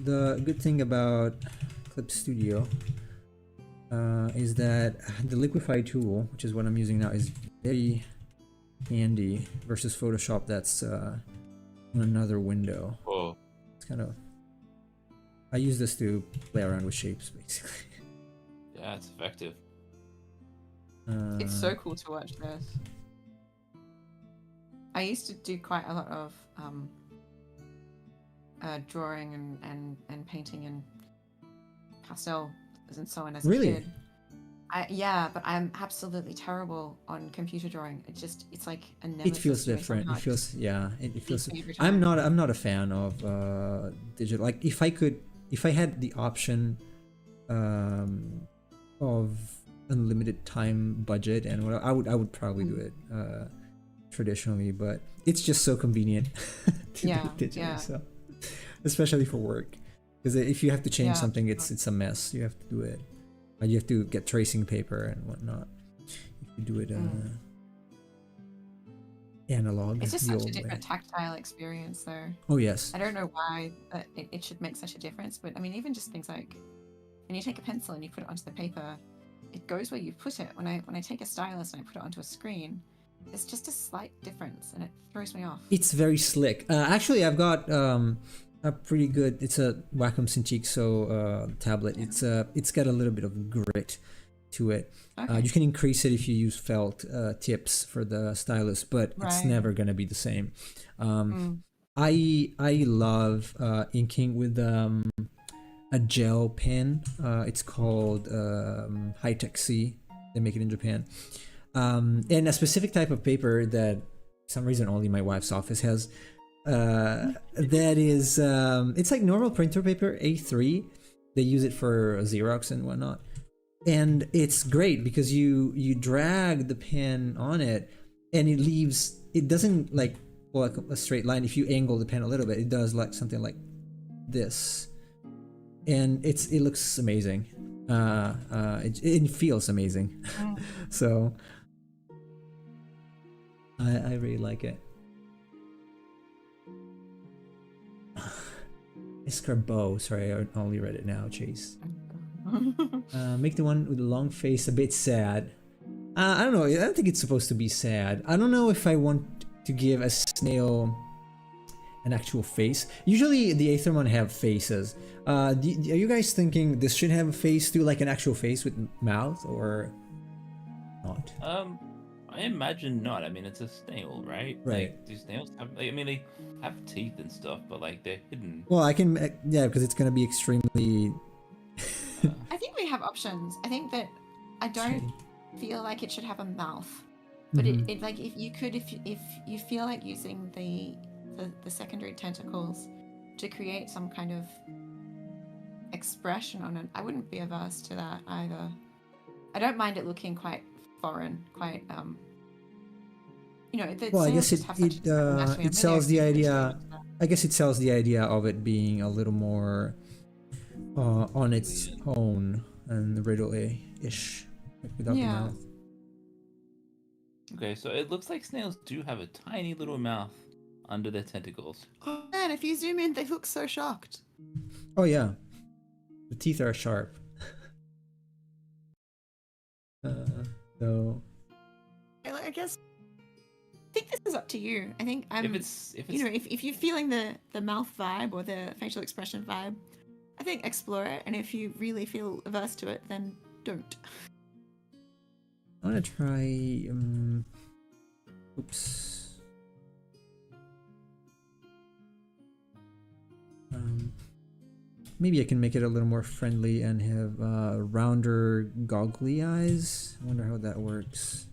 The good thing about Clip Studio is that the liquify tool, which is what I'm using now, is very handy versus Photoshop that's on another window. Oh, It's kind of, I use this to play around with shapes basically. yeah, it's effective. It's so cool to watch this. I used to do quite a lot of drawing and painting and pastel and so on as a Really? kid. Yeah, but I'm absolutely terrible on computer drawing. It's like a nemesis. It feels to me different. It somehow. feels, yeah, it feels. every I'm time. not a fan of digital. Like if I had the option of unlimited time budget and what I would probably do it traditionally, but it's just so convenient to Yeah, do it digitally. yeah. So especially for work, because if you have to change Yeah, something, it's a mess. You have to do it. You have to get tracing paper and whatnot. If you do it analog, It's just the such a old way. different tactile experience, though. Oh yes. I don't know why it should make such a difference, but I mean, even just things like when you take a pencil and you put it onto the paper, it goes where you put it. When I take a stylus and I put it onto a screen, there's just a slight difference, and it throws me off. It's very slick. Actually, I've got a pretty good. It's a Wacom Cintiq tablet. It's got a little bit of grit to it. Okay. You can increase it if you use felt tips for the stylus, but it's Right. never gonna be the same. I love inking with a gel pen. It's called High Tech C. They make it in Japan. And a specific type of paper that for some reason only my wife's office has. That is, it's like normal printer paper, A3. They use it for Xerox and whatnot. And it's great because you drag the pen on it and it doesn't like a straight line. If you angle the pen a little bit, it does like something like this. And it looks amazing. It feels amazing. So I really like it. Escarbo, sorry, I only read it now, Chase. Make the one with the long face a bit sad. I don't know, I don't think it's supposed to be sad. I don't know if I want to give a snail an actual face. Usually the Aethermon have faces. Are you guys thinking this should have a face too, like an actual face with mouth, or not? I imagine not. I mean, it's a snail, right? Right. Like, do snails have? Like, I mean, they have teeth and stuff, but like they're hidden. Well, I can, yeah, because it's gonna be extremely. I think we have options. I think that I don't feel like it should have a mouth, but it like if you feel like using the secondary tentacles to create some kind of expression on it, I wouldn't be averse to that either. I don't mind it looking quite foreign, quite Well, I guess it sells the idea. I guess it sells the idea of it being a little more on its own and riddle-ish, like without the mouth. Okay, so it looks like snails do have a tiny little mouth under their tentacles. Oh man, if you zoom in, they look so shocked. Oh yeah, the teeth are sharp. So I guess I think this is up to you. I think If it's if you're feeling the mouth vibe or the facial expression vibe, I think explore it, and if you really feel averse to it, then don't. I want to try. Oops. Maybe I can make it a little more friendly and have rounder, goggly eyes. I wonder how that works.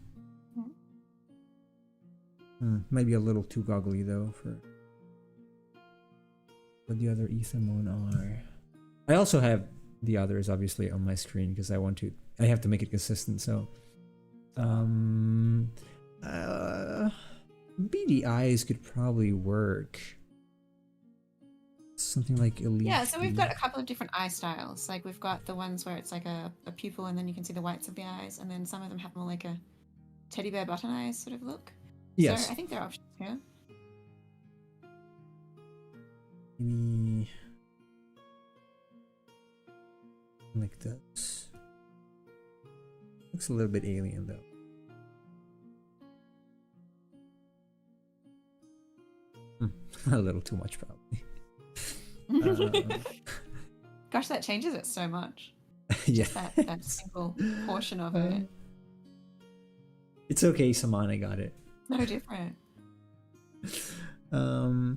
Might be a little too goggly though for what the other Aethermon are. I also have the others obviously on my screen because I have to make it consistent. So, beady eyes could probably work. Something like elite. Yeah, so we've got a couple of different eye styles. Like we've got the ones where it's like a pupil and then you can see the whites of the eyes, and then some of them have more like a teddy bear button eyes sort of look. Yes. So I think there are options here. Maybe like this. Looks a little bit alien though. A little too much probably. Gosh, that changes it so much. Yeah. Just that single portion of it. It's okay, Samana got it. No different. Oh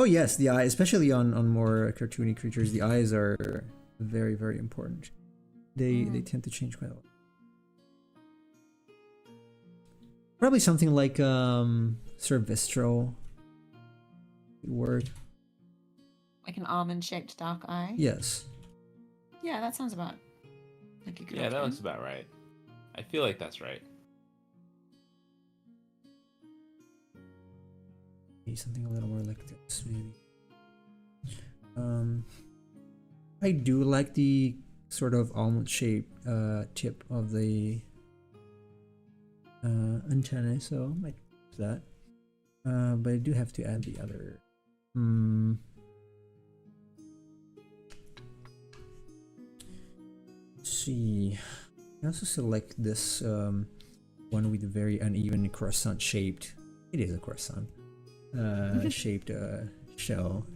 yes, the eye, especially on more cartoony creatures, the eyes are very, very important. They tend to change quite a lot. Probably something like Cervistro word. Like an almond-shaped dark eye. Yes. Yeah, that sounds about like a good Yeah, that option. looks about right. I feel like that's right. Maybe something a little more like this, maybe. I do like the sort of almond-shaped tip of the antenna, so I might use that. But I do have to add the other. Let's see. I also select this one with a very uneven croissant-shaped. It is a croissant. Shaped shell.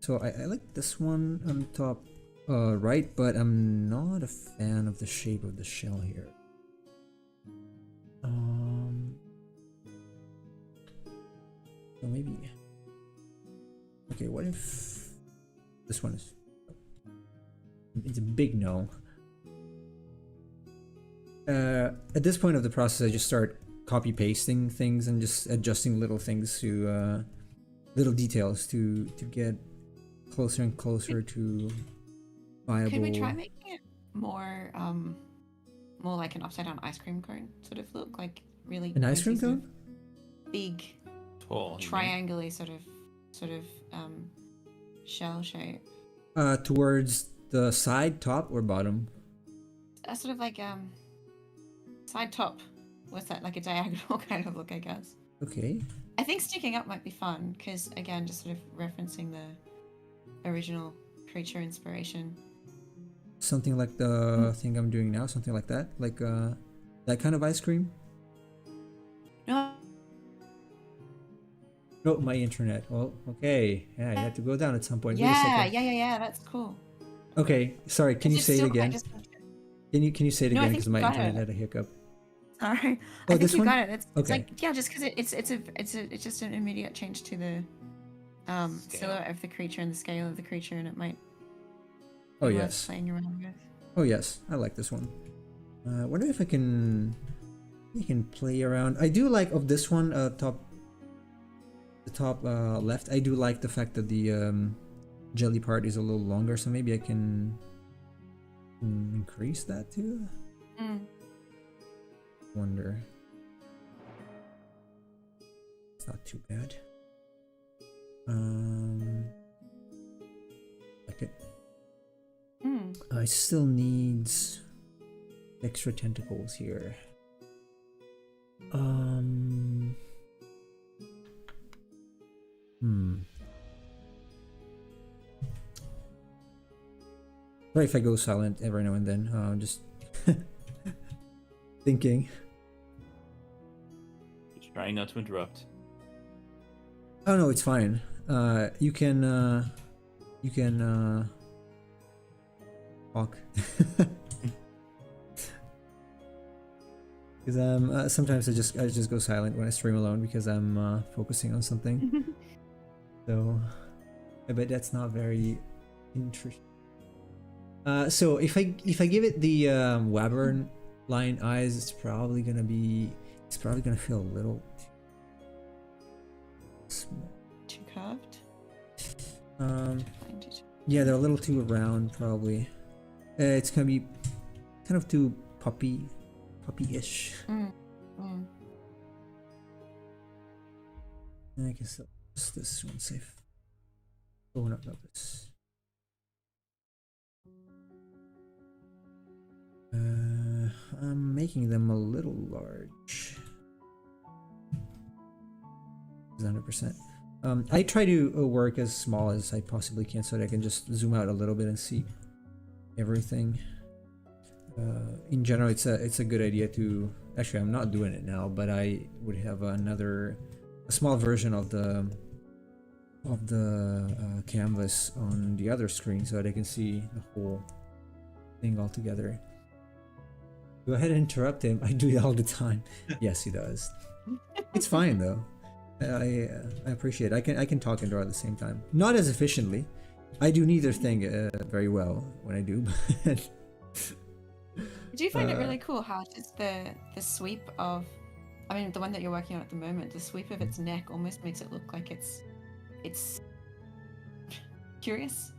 I like this one on top right, but I'm not a fan of the shape of the shell here. So maybe. Okay, what if this one is? It's a big no. At this point of the process, I just start copy pasting things and just adjusting little things to little details to get closer and closer to viable. Could we try making it more more like an upside down ice cream cone sort of look, like really An ice cream sort of cone? big Tall. triangle-y sort of shell shape. Towards the side, top, or bottom? Sort of like side top. What's that? Like a diagonal kind of look, I guess. Okay. I think sticking up might be fun because again, just sort of referencing the original creature inspiration. Something like the thing I'm doing now, something like that, like that kind of ice cream. No. Oh, my internet. Well, okay. Yeah, you have to go down at some point. Wait a Yeah, second. yeah. That's cool. Okay, sorry. Can you It's say it still again? quite Can you say it No, I again think because you my got internet it. had a hiccup. Sorry, Oh, I think this you one? got it. It's Okay. like just because it's just an immediate change to the silhouette of the creature and the scale of the creature, and it might. Oh be worth yes. Playing around with. Oh yes, I like this one. Wonder if I can play around. I do like of this one the top left. I do like the fact that the jelly part is a little longer, so maybe I can increase that too. Wonder. It's not too bad. Like it. I still needs extra tentacles here. Sorry if I go silent every now and then. Just thinking. Just trying not to interrupt. Oh no, it's fine. You can talk. Because sometimes I just go silent when I stream alone because I'm focusing on something. So I bet that's not very interesting. So if I give it the Wyvern line eyes, it's probably gonna feel a little small. Too curved. Yeah, they're a little too round probably. It's gonna be kind of too puppy-ish. I guess this one's safe. Oh, not this. I'm making them a little large. 100%. I try to work as small as I possibly can so that I can just zoom out a little bit and see everything. In general, it's a good idea to actually. I'm not doing it now, but I would have a small version of the canvas on the other screen so that I can see the whole thing all together. Go ahead and interrupt him. I do it all the time. Yes, he does. It's fine though. I appreciate it. I can talk and draw at the same time. Not as efficiently. I do neither thing very well when I do. But Do you find it really cool how just the sweep of, I mean, the one that you're working on at the moment, the sweep of its neck almost makes it look like it's curious.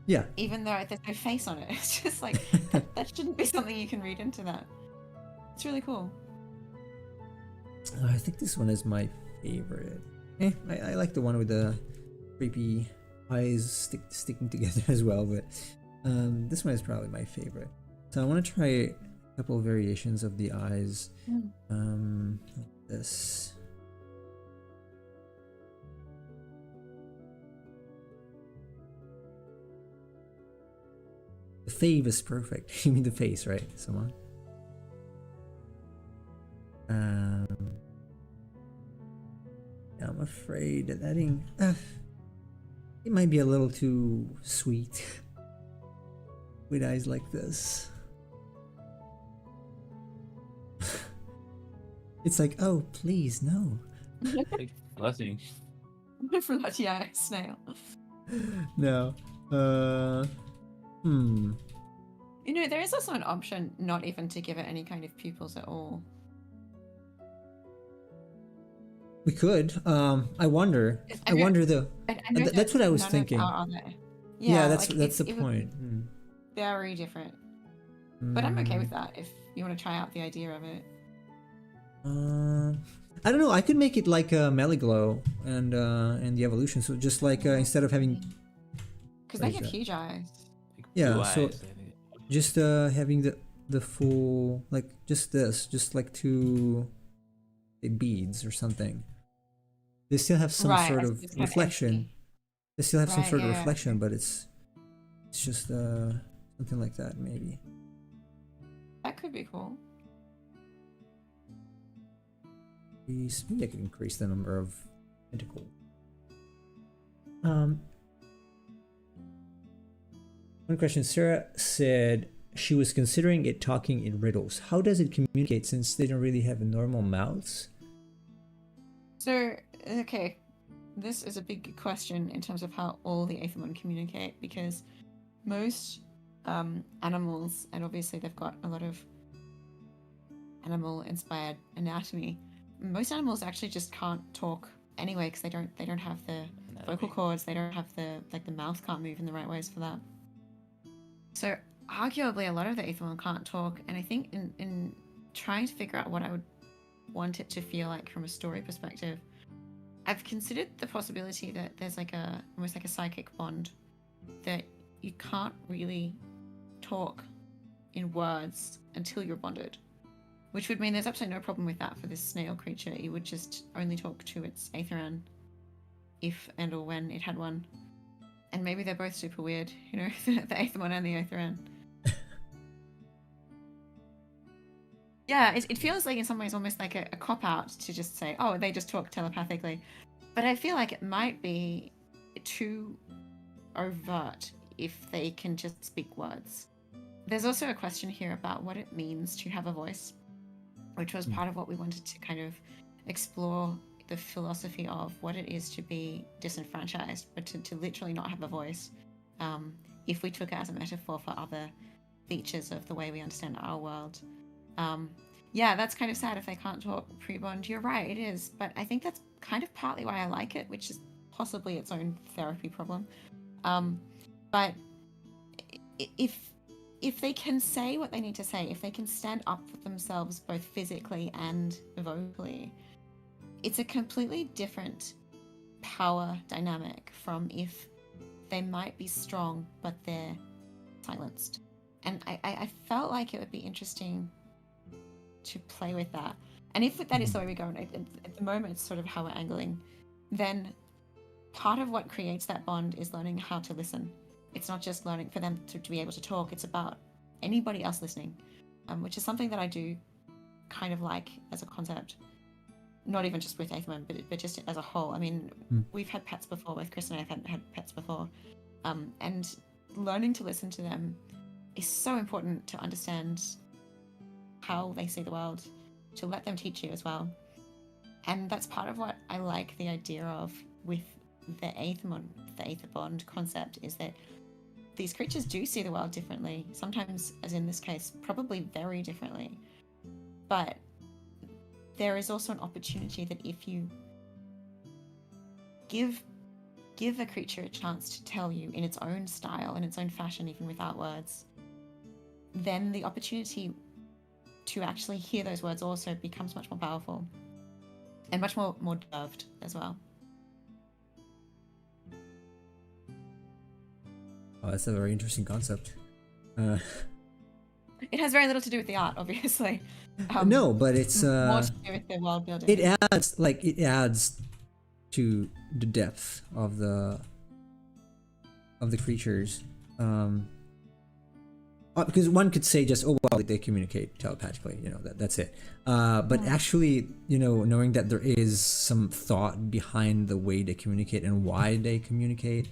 yeah. Even though there's no face on it. It's just like, that shouldn't be something you can read into that. It's really cool. I think this one is my favorite. I like the one with the creepy eyes sticking together as well, but this one is probably my favorite. So I want to try a couple of variations of the eyes. Like this. The fave is perfect. You mean the face, right? Someone. I'm afraid that adding it might be a little too sweet with eyes like this. It's like, oh, please, no. Blessing. For that, yeah, snail. No. You know, there is also an option not even to give it any kind of pupils at all. We could. I wonder. I wonder though. That's what I was thinking. Yeah, that's the point. Very different. But I'm okay with that if you want to try out the idea of it. I don't know. I could make it like a Meliglow and the evolution. So just like instead of having, because they have huge eyes. Yeah. Blue So eyes, I think. just having the full, like just like two beads or something. They still have some sort of reflection. They still have some sort of reflection, but it's just something like that maybe. That could be cool. Maybe I could increase the number of tentacles. One question. Sarah said she was considering it talking in riddles. How does it communicate since they don't really have normal mouths? So, okay, this is a big question in terms of how all the Aethermon communicate, because most animals, and obviously they've got a lot of animal-inspired anatomy, most animals actually just can't talk anyway because they don't have the vocal cords, they don't have the mouth can't move in the right ways for that. So arguably a lot of the Aethermon can't talk, and I think in trying to figure out what I would want it to feel like from a story perspective, I've considered the possibility that there's like almost like a psychic bond, that you can't really talk in words until you're bonded, which would mean there's absolutely no problem with that for this snail creature. You would just only talk to its Aetheran if and or when it had one. And maybe they're both super weird, you know, the Aethermon and the Aetheran. Yeah, it feels like in some ways almost like a cop-out to just say, oh, they just talk telepathically. But I feel like it might be too overt if they can just speak words. There's also a question here about what it means to have a voice, which was part of what we wanted to kind of explore, the philosophy of what it is to be disenfranchised, but to literally not have a voice. If we took it as a metaphor for other features of the way we understand our world. Yeah, that's kind of sad if they can't talk pre-bond. You're right, it is. But I think that's kind of partly why I like it, which is possibly its own therapy problem. But if they can say what they need to say, if they can stand up for themselves both physically and vocally, it's a completely different power dynamic from if they might be strong, but they're silenced. And I felt like it would be interesting to play with that. And if that is the way we go, and at the moment it's sort of how we're angling, then part of what creates that bond is learning how to listen. It's not just learning for them to be able to talk, it's about anybody else listening, which is something that I do kind of like as a concept. Not even just with Aethermon, but just as a whole. I mean, we've had pets before, both Chris and I have had pets before, and learning to listen to them is so important to understand how they see the world, to let them teach you as well. And that's part of what I like the idea of with the Aethermon, the Aether Bond concept, is that these creatures do see the world differently. Sometimes, as in this case, probably very differently. But there is also an opportunity that if you give a creature a chance to tell you in its own style, in its own fashion, even without words, then the opportunity to actually hear those words also becomes much more powerful and much more deserved as well. Oh, that's a very interesting concept. It has very little to do with the art, obviously. No, but it's more to do with the world building. it adds to the depth of the creatures. Because one could say just, oh well, they communicate telepathically, that's it. But actually, knowing that there is some thought behind the way they communicate and why they communicate,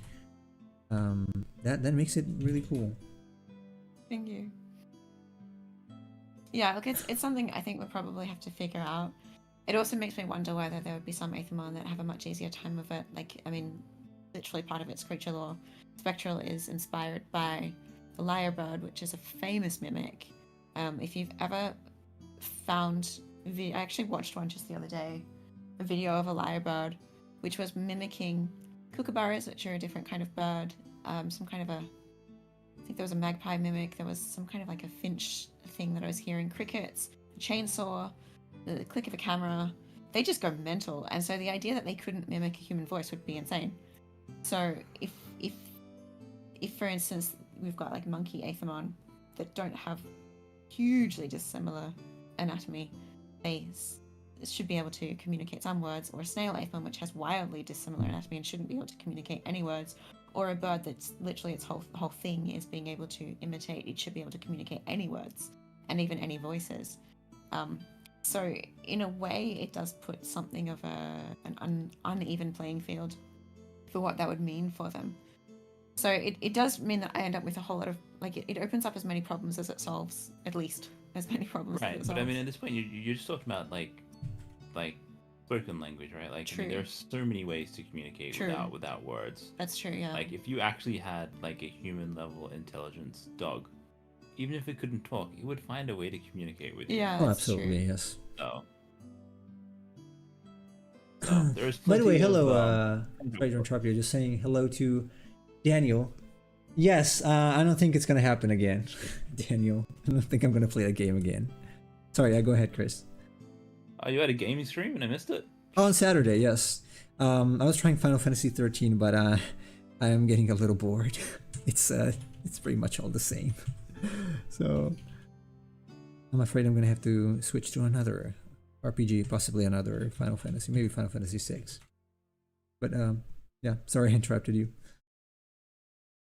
that makes it really cool. Thank you. Yeah, look, it's something I think we'll probably have to figure out. It also makes me wonder whether there would be some Aethermon that have a much easier time of it. Like, I mean, literally part of its creature lore, Spectral is inspired by the lyrebird, which is a famous mimic. If you've ever found, I actually watched one just the other day, a video of a lyrebird, which was mimicking kookaburras, which are a different kind of bird. Some kind of I think there was a magpie mimic. There was some kind of like a finch thing that I was hearing. Crickets, a chainsaw, the click of a camera. They just go mental. And so the idea that they couldn't mimic a human voice would be insane. So if for instance we've got like monkey Aethermon that don't have hugely dissimilar anatomy, they should be able to communicate some words, or a snail Aethermon which has wildly dissimilar anatomy and shouldn't be able to communicate any words, or a bird that's literally its whole thing is being able to imitate, it should be able to communicate any words and even any voices. So in a way it does put something of an uneven playing field for what that would mean for them. So it does mean that I end up with a whole lot of, like, it opens up as many problems as it solves, at least as many problems as it solves. Right, but I mean, at this point, you're just talking about like spoken language, right? Like, I mean, there are so many ways to communicate without words. That's true, yeah. Like, if you actually had like a human level intelligence dog, even if it couldn't talk, it would find a way to communicate with you. Yeah, Oh, absolutely, true. Yes. So there's by the way, hello, sorry to interrupt you. Just saying hello to Daniel. Yes, I don't think it's gonna happen again, Daniel. I don't think I'm gonna play that game again. Sorry, go ahead, Chris. Oh, you had a gaming stream and I missed it? Oh, on Saturday, yes. I was trying Final Fantasy 13, but I am getting a little bored. It's pretty much all the same. So I'm afraid I'm gonna have to switch to another RPG, possibly another Final Fantasy, maybe Final Fantasy 6. But yeah, sorry I interrupted you.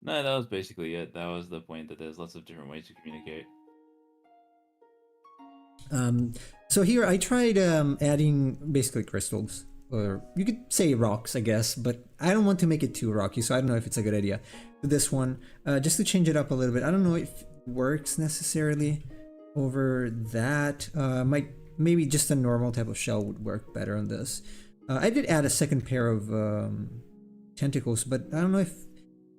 No, that was basically it. That was the point, that there's lots of different ways to communicate. So here I tried adding basically crystals, or you could say rocks, I guess, but I don't want to make it too rocky, so I don't know if it's a good idea. With this one, just to change it up a little bit. I don't know if it works necessarily over that. Maybe just a normal type of shell would work better on this. I did add a second pair of tentacles, but I don't know if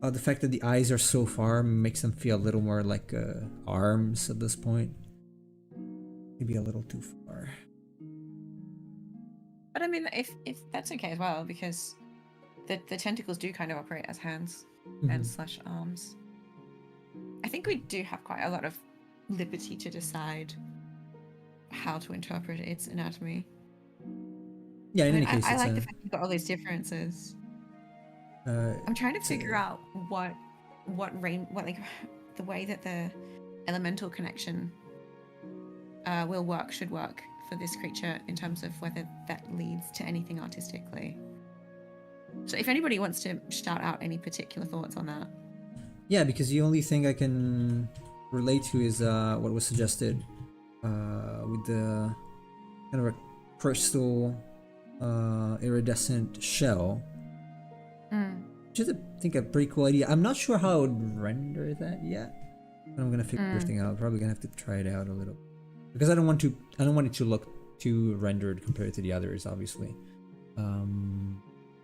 the fact that the eyes are so far makes them feel a little more like arms at this point. Maybe a little too far. But I mean, if that's okay as well, because the tentacles do kind of operate as hands and slash arms. I think we do have quite a lot of liberty to decide how to interpret its anatomy. Yeah, in any case, I like the fact you've got all these differences. I'm trying to figure out what like the way that the elemental connection should work for this creature in terms of whether that leads to anything artistically. So if anybody wants to shout out any particular thoughts on that. Yeah, because the only thing I can relate to is what was suggested with the kind of a crystal iridescent shell. Which is, I think, a pretty cool idea. I'm not sure how I would render that yet. But I'm gonna figure everything out. Probably gonna have to try it out a little. Because I don't want it to look too rendered compared to the others, obviously. I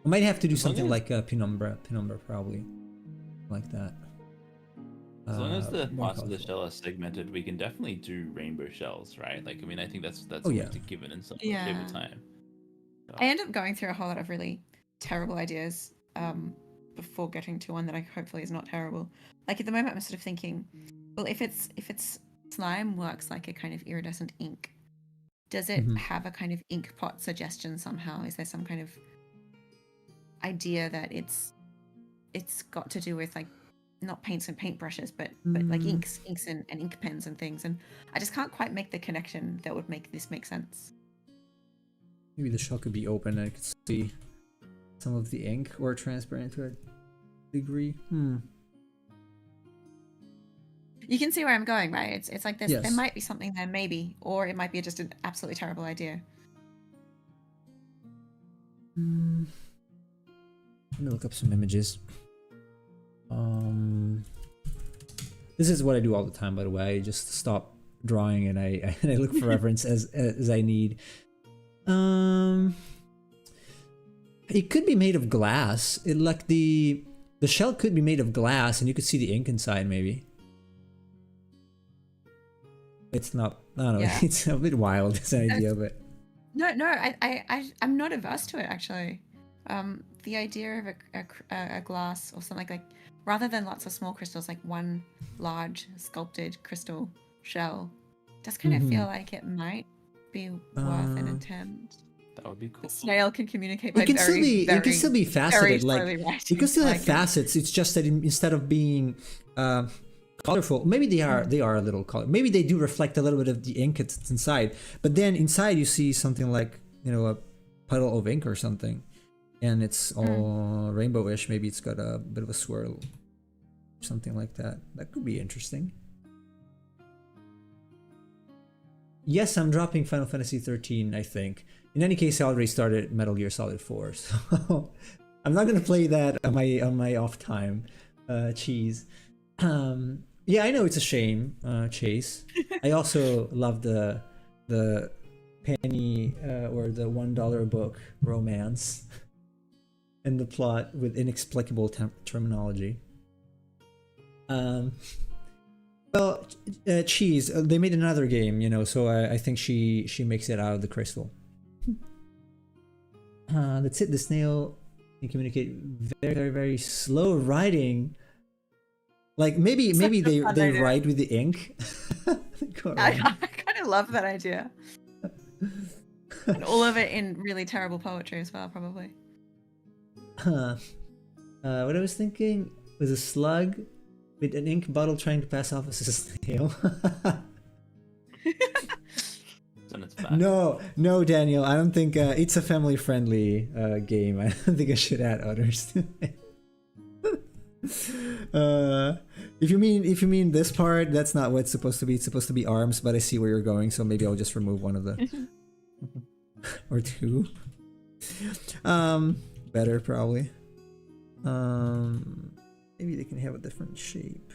might have to do something like a penumbra probably. Like that. As long as the more parts of the colorful. shell are segmented, we can definitely do rainbow shells, right? Like, I mean, I think that's Oh, yeah. almost a given in some Yeah. shape of time. So, I end up going through a whole lot of really terrible ideas before getting to one that I hopefully is not terrible. Like at the moment, I'm sort of thinking, well, if it's slime works like a kind of iridescent ink, does it have a kind of ink pot suggestion somehow? Is there some kind of idea that it's got to do with like not paints and paintbrushes, but like inks and ink pens and things? And I just can't quite make the connection that would make this make sense. Maybe the shell could be open and I could see some of the ink, or transparent to a degree. You can see where I'm going, right? It's like this. Yes. There might be something there, maybe, or it might be just an absolutely terrible idea. Let me look up some images. This is what I do all the time, by the way. I just stop drawing and I look for reference as I need. It could be made of glass. It like the shell could be made of glass, and you could see the ink inside. Maybe it's not. I don't know. Yeah. It's a bit wild, this idea, but No, I'm not averse to it actually. The idea of a glass or something like rather than lots of small crystals, like one large sculpted crystal shell, does kind of feel like it might be worth an attempt. that would be cool. The snail can communicate by it can still be faceted. Like you can still have facets. It's just that instead of being colorful, maybe they are a little color. Maybe they do reflect a little bit of the ink that's inside. But then inside you see something like, you know, a puddle of ink or something, and it's all rainbowish. Maybe it's got a bit of a swirl, something like that. That could be interesting. Yes, I'm dropping Final Fantasy 13, I think. In any case, I already started Metal Gear Solid 4, so I'm not gonna play that on my off time. Cheese. Yeah, I know it's a shame, Chase. I also love the penny or the $1 book romance and the plot with inexplicable terminology. Well, Cheese, they made another game, you know, so I think she makes it out of the crystal. That's it. The snail can communicate very, very, very slow writing. Like maybe they write with the ink. I kind of love that idea. And all of it in really terrible poetry as well, probably. What I was thinking was a slug with an ink bottle trying to pass off as a snail. No, Daniel. I don't think it's a family-friendly game. I don't think I should add others to it. If you mean this part, that's not what it's supposed to be. It's supposed to be arms, but I see where you're going, so maybe I'll just remove one of the or two. Better probably. Maybe they can have a different shape.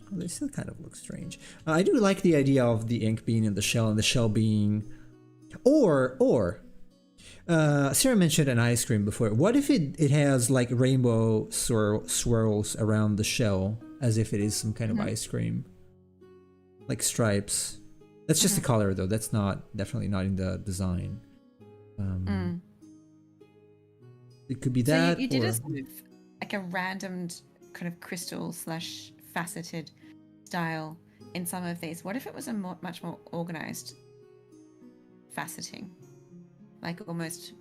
Oh, they still kind of look strange. I do like the idea of the ink being in the shell and the shell being, or Sarah mentioned an ice cream before. What if it has like rainbow swirls around the shell, as if it is some kind of ice cream, like stripes? That's just the color, though. That's definitely not in the design. It could be that. So you did a sort of like a random kind of crystal / faceted style in some of these. What if it was a much more organized faceting? Like almost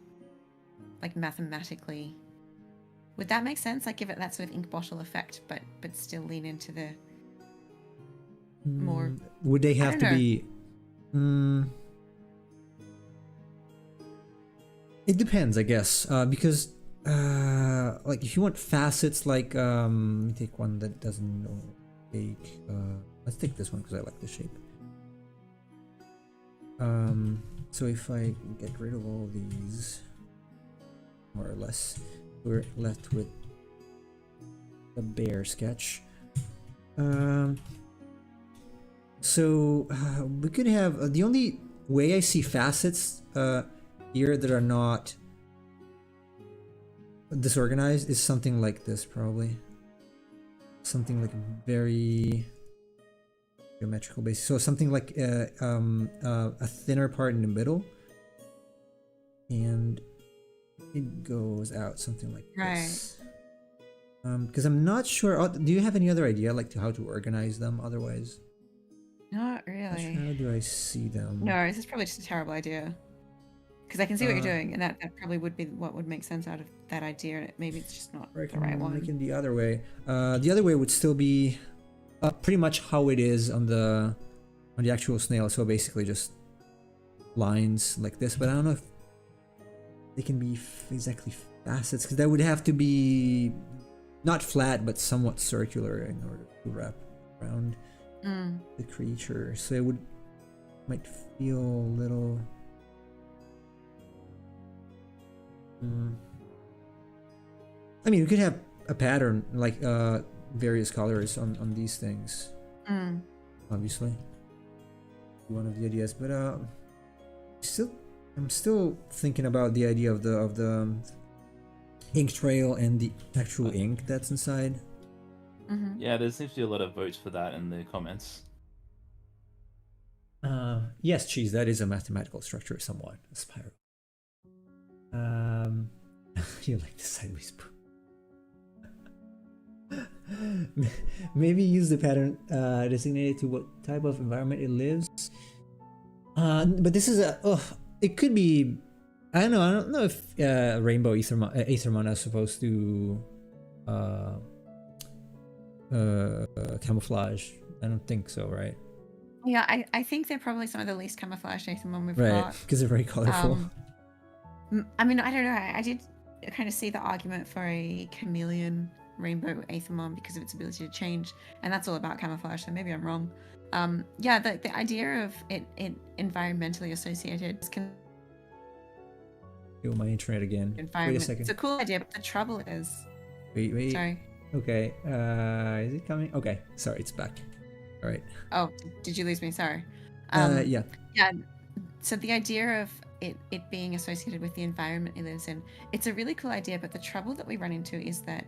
like mathematically. Would that make sense? Like give it that sort of ink bottle effect, but still lean into the more. Would they have to be? It depends, I guess, because like if you want facets, like let me take one that doesn't take. Let's take this one because I like the shape. So if I get rid of all these, more or less, we're left with a bear sketch. So we could have the only way I see facets here that are not disorganized is something like this, probably. Something like very geometrical base. So something like a thinner part in the middle, and it goes out something like this. Because I'm not sure. Do you have any other idea, like, to how to organize them? Otherwise, Not really. how do I see them? No, this is probably just a terrible idea. Because I can see what you're doing, and that probably would be what would make sense out of that idea, and maybe it's just not the right one. Making the other way. The other way would still be pretty much how it is on the actual snail. So basically just lines like this. But I don't know if they can be exactly facets, because that would have to be not flat but somewhat circular in order to wrap around the creature. So it might feel a little. I mean, we could have a pattern like various colors on these things. Obviously, one of the ideas, but I'm still thinking about the idea of the ink trail and the actual ink that's inside. Yeah, there seems to be a lot of votes for that in the comments. Yes, cheese. That is a mathematical structure, somewhat a spiral. You like the sideways poop. Maybe use the pattern designated to what type of environment it lives. But this is it could be. I don't know if rainbow Aethermon is supposed to camouflage. I don't think so, right? Yeah, I think they're probably some of the least camouflaged Aethermon we've Right, got. because they're very colorful. I mean, I don't know. I did kind of see the argument for a chameleon rainbow Aethermon because of its ability to change, and that's all about camouflage. So maybe I'm wrong. Yeah, the idea of it environmentally associated Yo, my internet again. Wait a second. It's a cool idea, but the trouble is. Wait. Sorry. Okay. Is it coming? Okay. Sorry, it's back. All right. Oh, did you lose me? Sorry. Yeah. Yeah. So the idea of it being associated with the environment it lives in, it's a really cool idea, but the trouble that we run into is that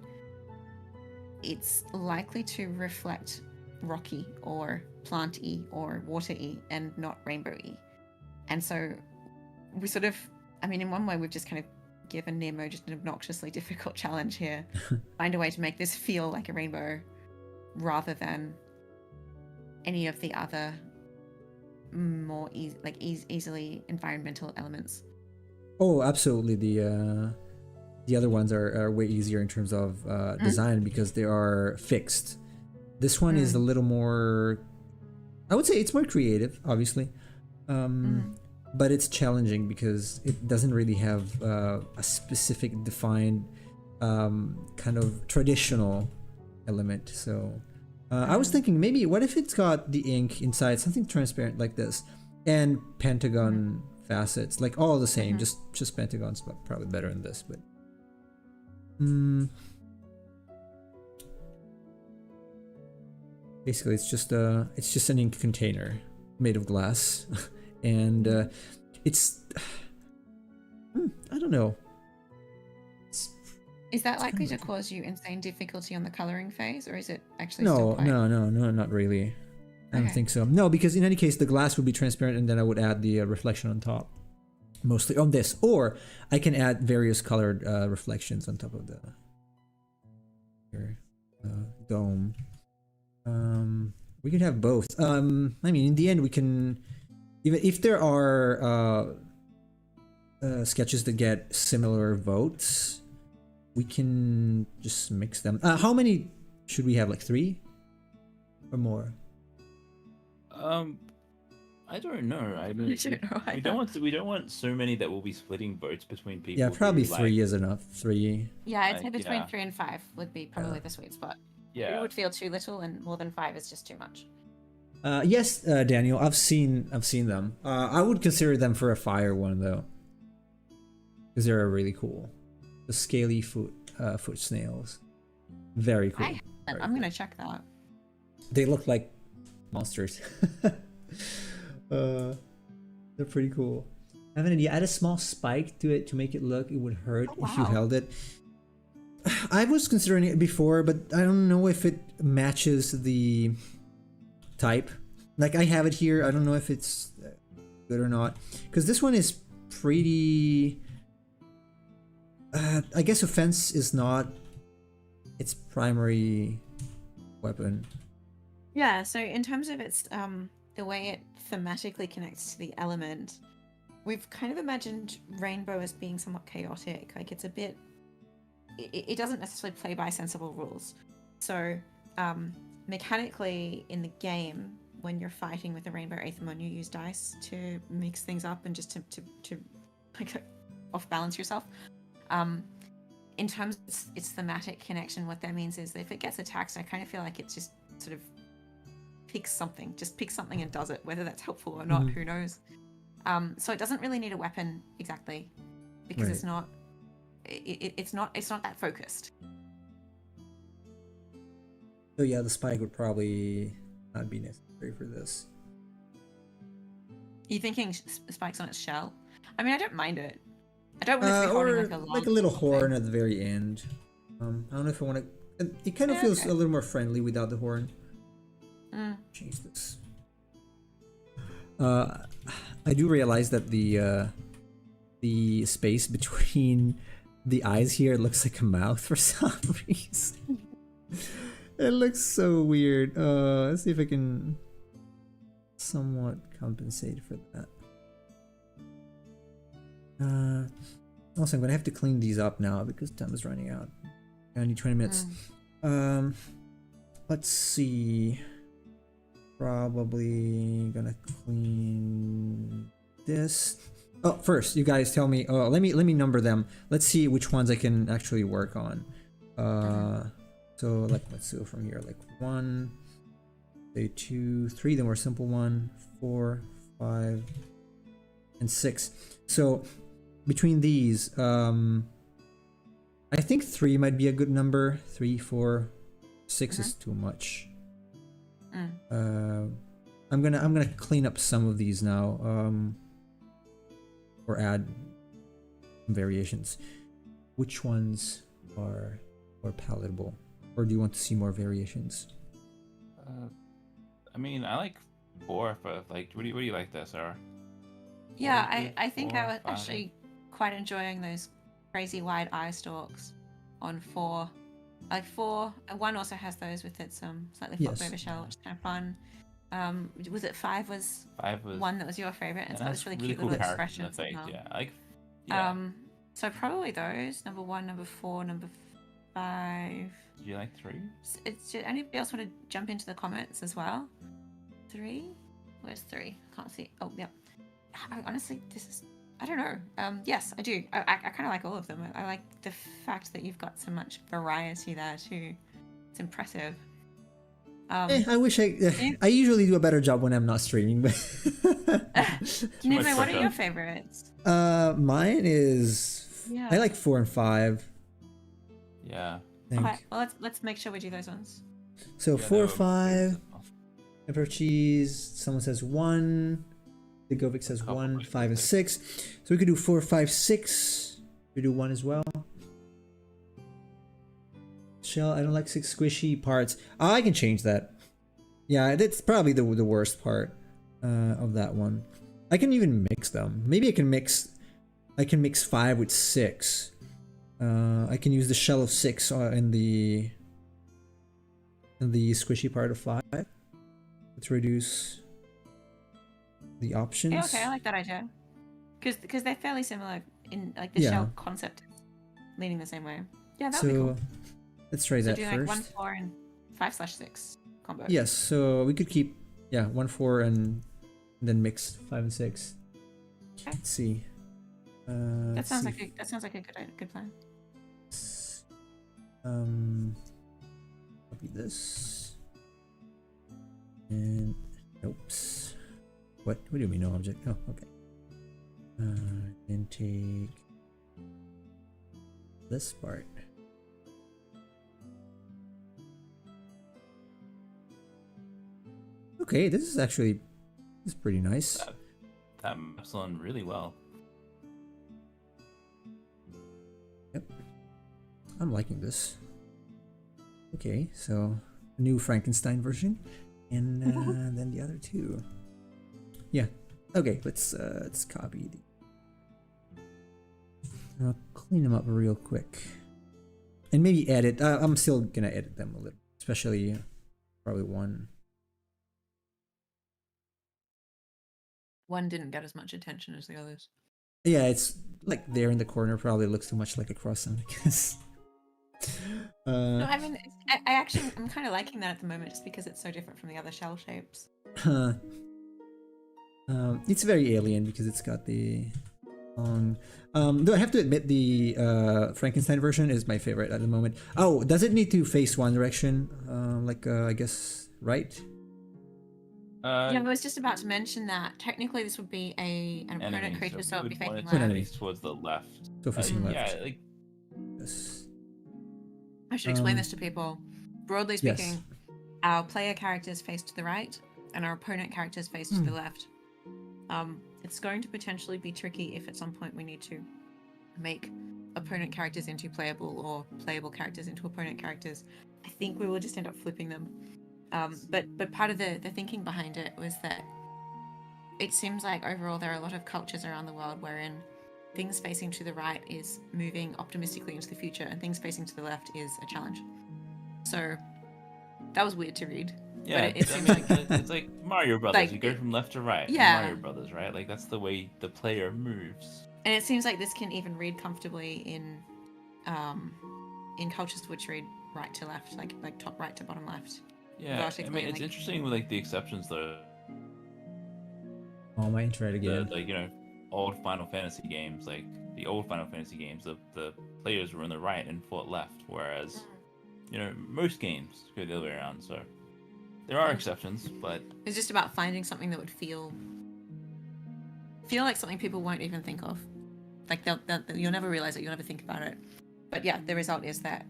it's likely to reflect rocky or plant-y or water-y and not rainbow-y. And so we sort of, I mean, in one way we've just kind of given Nemo just an obnoxiously difficult challenge here. Find a way to make this feel like a rainbow rather than any of the other more easily environmental elements. Oh, absolutely. The other ones are way easier in terms of design because they are fixed. This one is a little more. I would say it's more creative, obviously, but it's challenging because it doesn't really have a specific defined kind of traditional element. So I was thinking maybe what if it's got the ink inside, something transparent like this, and pentagon facets, like all the same, just pentagons, but probably better than this. But basically, it's just an ink container made of glass, and it's I don't know. Is that likely to cause you insane difficulty on the coloring phase, or is it actually No, still quite... no, not really. I don't think so. No, because in any case, the glass would be transparent, and then I would add the reflection on top, mostly on this, or I can add various colored reflections on top of the dome. We could have both. I mean, in the end, we can, even if there are sketches that get similar votes, we can just mix them. How many should we have? Like 3 or more? I don't know. I I mean, don't know we either. don't want so many that will be splitting votes between people. Yeah, probably who, 3 is enough. 3. Yeah, I'd say Like, between yeah. 3 and 5 would be probably Yeah. the sweet spot. It Yeah. would feel too little, and more than 5 is just too much. Yes, Daniel, I've seen them. I would consider them for a fire one though, because they're really cool. The scaly foot snails, very cool. Very I'm cool. gonna check that. They look like monsters. They're pretty cool. I have an idea. Add a small spike to it to make it look. It would hurt if you wow. held it. I was considering it before, but I don't know if it matches the type. Like, I have it here. I don't know if it's good or not, because this one is pretty. I guess offense is not its primary weapon. Yeah, so in terms of its the way it thematically connects to the element, we've kind of imagined Rainbow as being somewhat chaotic. Like, it's a bit it doesn't necessarily play by sensible rules. So mechanically in the game, when you're fighting with a Rainbow Aethermon, you use dice to mix things up and just to like off balance yourself. In terms of its thematic connection, what that means is that if it gets attacked, I kind of feel like it's just sort of picks something and does it, whether that's helpful or not, who knows. So it doesn't really need a weapon exactly, because it's not that focused. So yeah, the spike would probably not be necessary for this. You thinking spikes on its shell? I mean, I don't mind it. I don't want it to be holding Or like a little horn at the very end. I don't know if I want to. It kind of feels a little more friendly without the horn. Change this. I do realize that the space between the eyes here looks like a mouth for some reason. It looks so weird. Let's see if I can somewhat compensate for that. Also, I'm gonna have to clean these up now because time is running out. I need 20 minutes. Let's see. Probably gonna clean this. Oh, first, you guys tell me. Let me number them. Let's see which ones I can actually work on. So like, let's go from here. Like 1, say 2, 3. The more simple one. 4, 5, and 6. So between these, I think 3 might be a good number. 3, 4, 6 is too much. I'm gonna clean up some of these now, or add some variations. Which ones are more palatable, or do you want to see more variations? I mean, I like 4, but like, what do you like there, Sarah? Yeah, I think 4, I was 5. actually quite enjoying those crazy wide eye stalks on 4. Like 4, 1 also has those with its slightly flopped over shell, which is kind of fun. Was it 5 was 5 was one that was your favorite? And so that's it's really cute cool little characters in the expressions. face. as well. Yeah, like. Yeah. So probably those, number 1, number 4, number 5. Do you like 3? Anybody else want to jump into the comments as well? 3? Where's 3? Can't see. Oh, yep. Honestly, I don't know. Yes, I do. I kind of like all of them. I like the fact that you've got so much variety there too. It's impressive. I wish I usually do a better job when I'm not streaming, but Nime, what are your favorites? Mine is I like 4 and 5. Yeah. Okay, well let's make sure we do those ones. So 4, 5. Pepper cheese. Someone says 1. The Govik says 1, 5, and 6. So we could do 4, 5, 6. We do 1 as well. Shell, I don't like 6 squishy parts. I can change that. Yeah, that's probably the worst part of that one. I can even mix them. Maybe I can mix 5 with 6. I can use the shell of 6 in the squishy part of 5. Let's reduce the options. Yeah, okay, I like that idea. Because they're fairly similar in like the shell concept, leaning the same way. Yeah, that would be cool. Let's try that do first. Like 1, 4, and 5/6 combo. Yes, so we could keep 1, 4, and and then mix 5 and 6. Okay. Let's see. That Let's sounds see like a good plan. copy this. And oops. What do you mean no object? Oh, okay. Then take this part. Okay, this is pretty nice. That maps on really well. Yep. I'm liking this. Okay, so new Frankenstein version, and then the other two. Yeah. Okay, let's copy the. I'll clean them up real quick, and maybe edit. I'm still gonna edit them a little, especially probably one. One didn't get as much attention as the others. Yeah, it's like there in the corner. Probably looks too much like a croissant, I guess. No, I mean, I'm kind of liking that at the moment, just because it's so different from the other shell shapes. It's very alien because it's got the long. Though I have to admit the Frankenstein version is my favorite at the moment. Oh, does it need to face one direction? I guess right. Yeah, I was just about to mention that. Technically, this would be an opponent creature, so it would be facing left. Enemies towards the left. So facing left. Yeah, like. Yes. I should explain this to people. Broadly speaking, Yes. our player characters face to the right, and our opponent characters face to the left. It's going to potentially be tricky if at some point we need to make opponent characters into playable or playable characters into opponent characters. I think we will just end up flipping them. But part of the thinking behind it was that it seems like overall there are a lot of cultures around the world wherein things facing to the right is moving optimistically into the future, and things facing to the left is a challenge. So that was weird to read. Yeah, but it seems like it's like Mario Brothers. like, you go from left to right. yeah. In Mario Brothers, right? Like that's the way the player moves. And it seems like this can even read comfortably in cultures which read right to left, like top right to bottom left. Yeah, I mean it's interesting with like the exceptions though. Oh, my internet again. The old Final Fantasy games, like the old Final Fantasy games, the players were on the right and fought left, whereas most games go the other way around. So there are exceptions, but it's just about finding something that would feel like something people won't even think of. Like you'll never realize it, you'll never think about it. But yeah, the result is that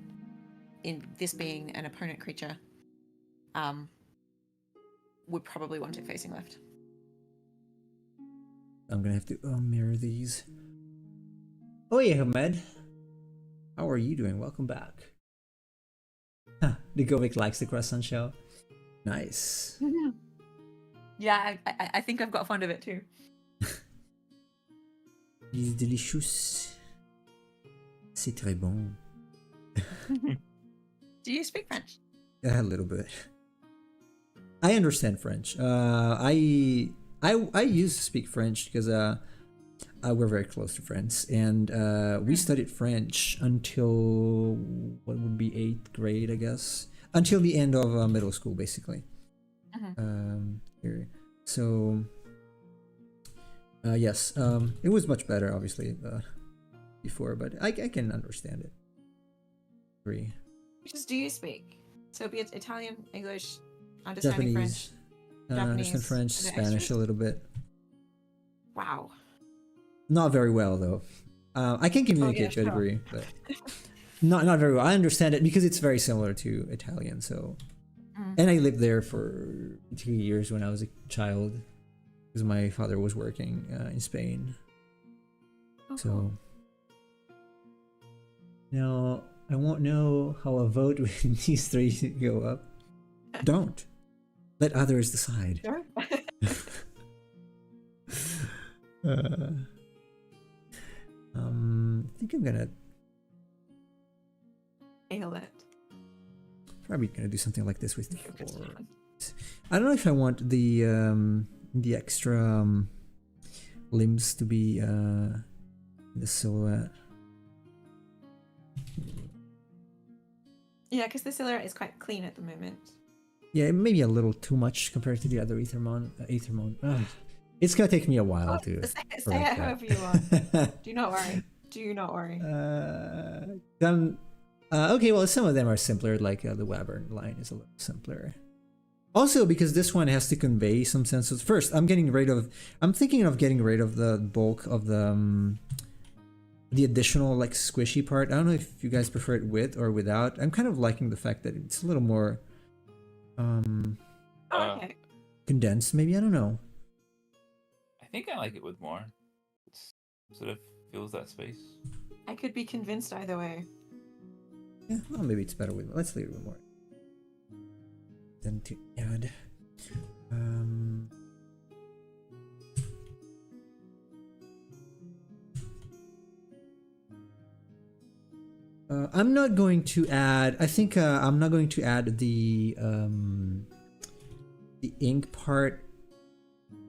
in this being an opponent creature, would probably want it facing left. I'm gonna have to mirror these. Oh yeah, Ahmed. How are you doing? Welcome back. Huh, the Govik likes the croissant shell. Nice. Yeah, I think I've got fond of it too. Il est délicieux. C'est très bon. Do you speak French? A little bit. I understand French. I used to speak French because we're very close to friends, and we studied French until what would be 8th grade, I guess, until the end of middle school, basically. Here, so yes, it was much better, obviously, before, but I can understand it. Which do you speak? So be it Italian, English, understanding Japanese, French, Japanese, understand French, Spanish extras? a little bit. Wow. Not very well though. I can communicate to a degree, but not very well. I understand it because it's very similar to Italian. So, and I lived there for 2 years when I was a child, because my father was working in Spain. So now I won't know how a vote with these three go up. Don't let others decide. Sure. I think I'm gonna Nail it. probably gonna do something like this with the 4. I don't know if I want the extra limbs to be in the silhouette. Yeah, because the silhouette is quite clean at the moment. Yeah, maybe a little too much compared to the other Aethermon. It's gonna take me a while Oh, to say it correct however you want. Do not worry. Do not worry. Then, okay, well, some of them are simpler, like the Wyvern line is a little simpler. Also, because this one has to convey some sense of. First, I'm thinking of getting rid of the bulk of the additional like squishy part. I don't know if you guys prefer it with or without. I'm kind of liking the fact that it's a little more Okay. condensed. Maybe I don't know. I think I like it with more. It's sort of fills that space. I could be convinced either way. Yeah, well, maybe it's better with. Let's leave it with more. Then to add. I'm not going to add. I think I'm not going to add the ink part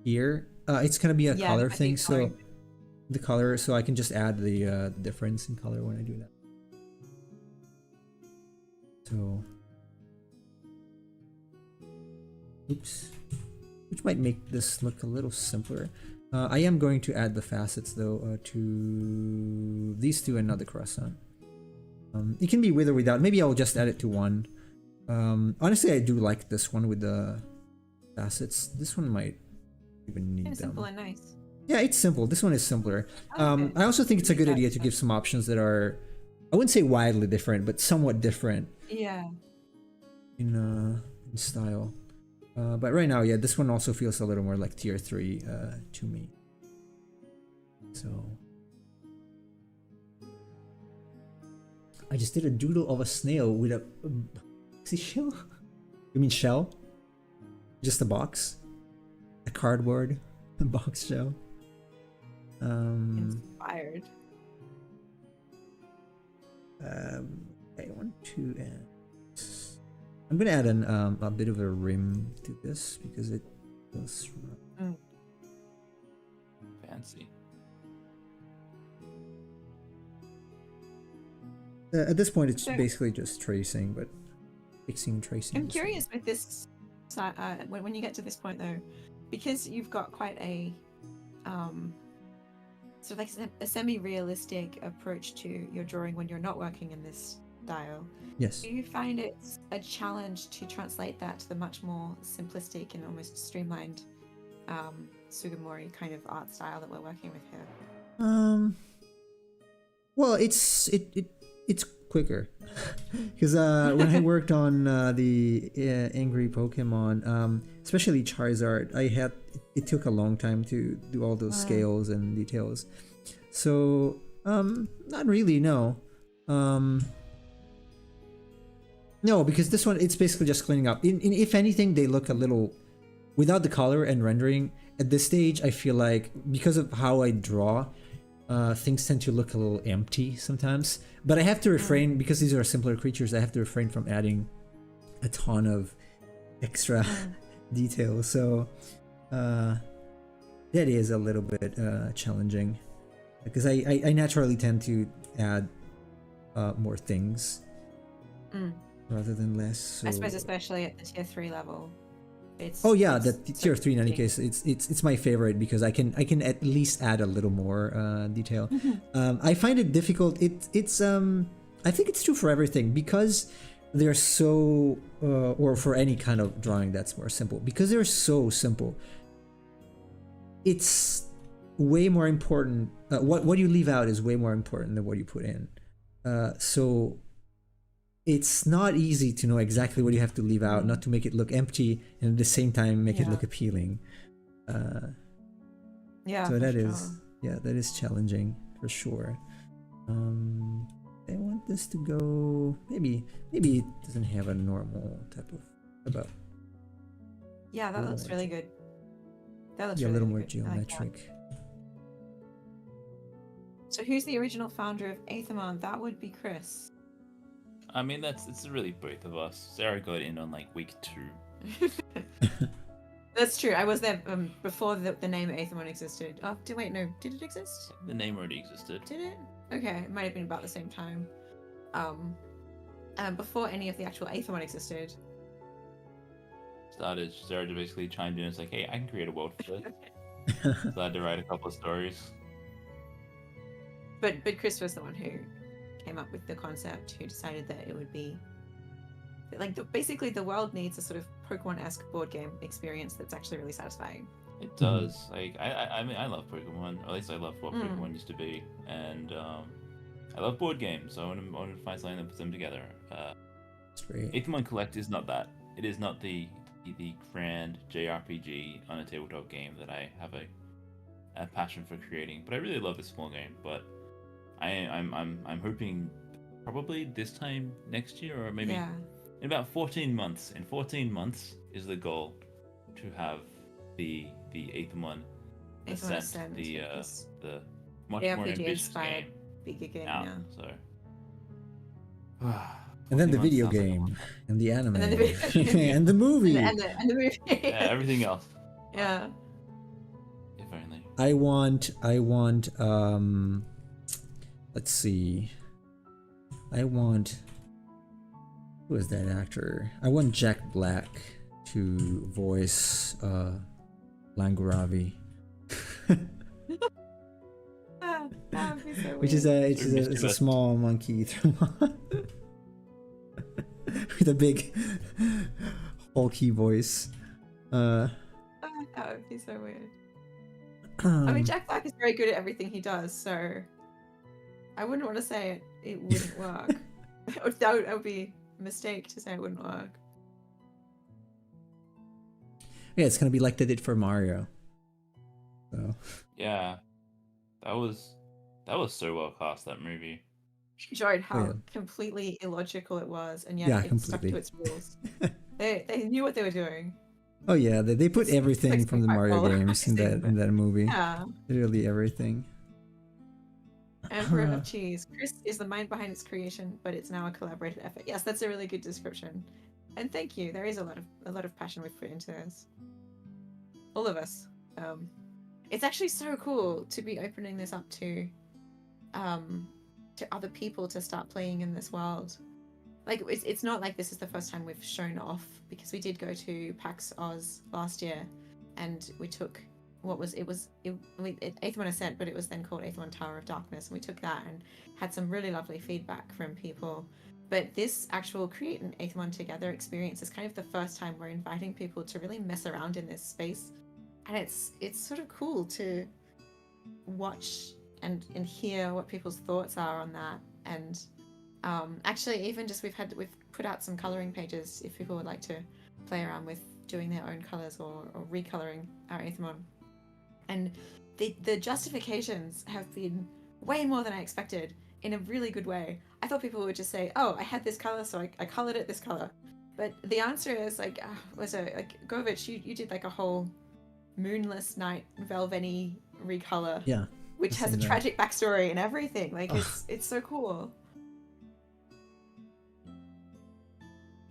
here. It's gonna be a Yeah, color I thing, think so so. the color. So I can just add the difference in color when I do that. So, oops, which might make this look a little simpler. I am going to add the facets though to these two and not the croissant. It can be with or without. Maybe I'll just add it to one. Honestly, I do like this one with the facets. This one might even need Kind of them. simple and nice. Yeah, it's simple. This one is simpler. Okay. I also think it's a good idea to give some options that are, I wouldn't say wildly different, but somewhat different Yeah. in style. But right now, yeah, this one also feels a little more like tier 3 to me. So I just did a doodle of a snail with a shell. You mean shell? Just a box, a cardboard box shell. Inspired. I want to add. I'm gonna add a bit of a rim to this because it feels Fancy. at this point it's basically just tracing, but fixing tracing. I'm curious with this, when you get to this point though, because you've got quite a sort of like a semi-realistic approach to your drawing when you're not working in this style. Yes. Do you find it's a challenge to translate that to the much more simplistic and almost streamlined Sugimori kind of art style that we're working with here? Well, it's quicker because when I worked on the angry Pokemon, especially Charizard, it took a long time to do all those scales and details. So not really, no. No, because this one, it's basically just cleaning up. If anything, they look a little, without the color and rendering, at this stage, I feel like, because of how I draw, things tend to look a little empty sometimes. But I have to refrain, because these are simpler creatures, I have to refrain from adding a ton of extra detail. So that is a little bit challenging, because I naturally tend to add more things rather than less. So. I suppose especially at the tier 3 level. Oh yeah, the tier 3 in any case, it's my favorite because I can at least add a little more detail. I find it difficult. It's I think it's true for everything, because they're so or for any kind of drawing that's more simple, because they're so simple. It's way more important. What you leave out is way more important than what you put in. So it's not easy to know exactly what you have to leave out, not to make it look empty, and at the same time make it look appealing. Yeah. So that is challenging for sure. I want this to go. Maybe it doesn't have a normal type of about. Yeah, that looks really good. That looks a really little more good. I like that. geometric. So who's the original founder of Aethermon? That would be Chris. I mean, it's really both of us. Sarah got in on like week 2. That's true. I was there before the name Aethermon existed. Oh, wait, no. Did it exist? The name already existed. Did it? Okay, it might have been about the same time. Before any of the actual Aethermon existed. Sarah just basically chimed in and was like, hey, I can create a world for this. So I had to write a couple of stories. But Chris was the one who came up with the concept, who decided that it would be like basically the world needs a sort of Pokemon-esque board game experience that's actually really satisfying. It does. Like I mean, I love Pokemon. Or at least I love what Pokemon used to be, and I love board games. So I want to find something that puts them together. That's great. Aethermon Collect is not that. It is not the grand JRPG on a tabletop game that I have a passion for creating. But I really love this small game. But I'm hoping probably this time next year, or maybe in about 14 months. In 14 months is the goal to have the Aethermon Ascent, the much more ambitious game bigger game out. now. So. And then the 14 video months sounds like game, and the anime, And then the video game. and the movie. And the movie. yeah, everything else. Yeah. If only. I want let's see. Who is that actor? I want Jack Black to voice Languravi. That would be so weird. Which is it's a small monkey with a big hulky voice. That would be so weird. I mean, Jack Black is very good at everything he does, so I wouldn't want to say it wouldn't work. that would be a mistake to say it wouldn't work. Yeah, it's gonna be like they did for Mario. So Yeah, that was so well cast, that movie. Showed how completely illogical it was, and yet it stuck completely. to its rules. They knew what they were doing. Oh yeah, they put everything from the Mario quite games in that movie. Yeah. Literally everything. Emperor of Cheese. Chris is the mind behind its creation, but it's now a collaborative effort. Yes, that's a really good description. And thank you. There is a lot of passion we've put into this. All of us. It's actually so cool to be opening this up to other people to start playing in this world. Like it's not like this is the first time we've shown off, because we did go to PAX Oz last year, and we took Aethermon Ascent, but it was then called Aethermon Tower of Darkness, and we took that and had some really lovely feedback from people. But this actual Create an Aethermon Together experience is kind of the first time we're inviting people to really mess around in this space, and it's sort of cool to watch and hear what people's thoughts are on that. And actually, even just we've put out some coloring pages if people would like to play around with doing their own colors or recoloring our Aethermon. And the justifications have been way more than I expected, in a really good way. I thought people would just say, oh, I had this color, so I colored it this color. But the answer is Govich, you did like a whole Moonless Night Velveny recolor. Yeah. Which has a tragic backstory and everything. Like it's so cool.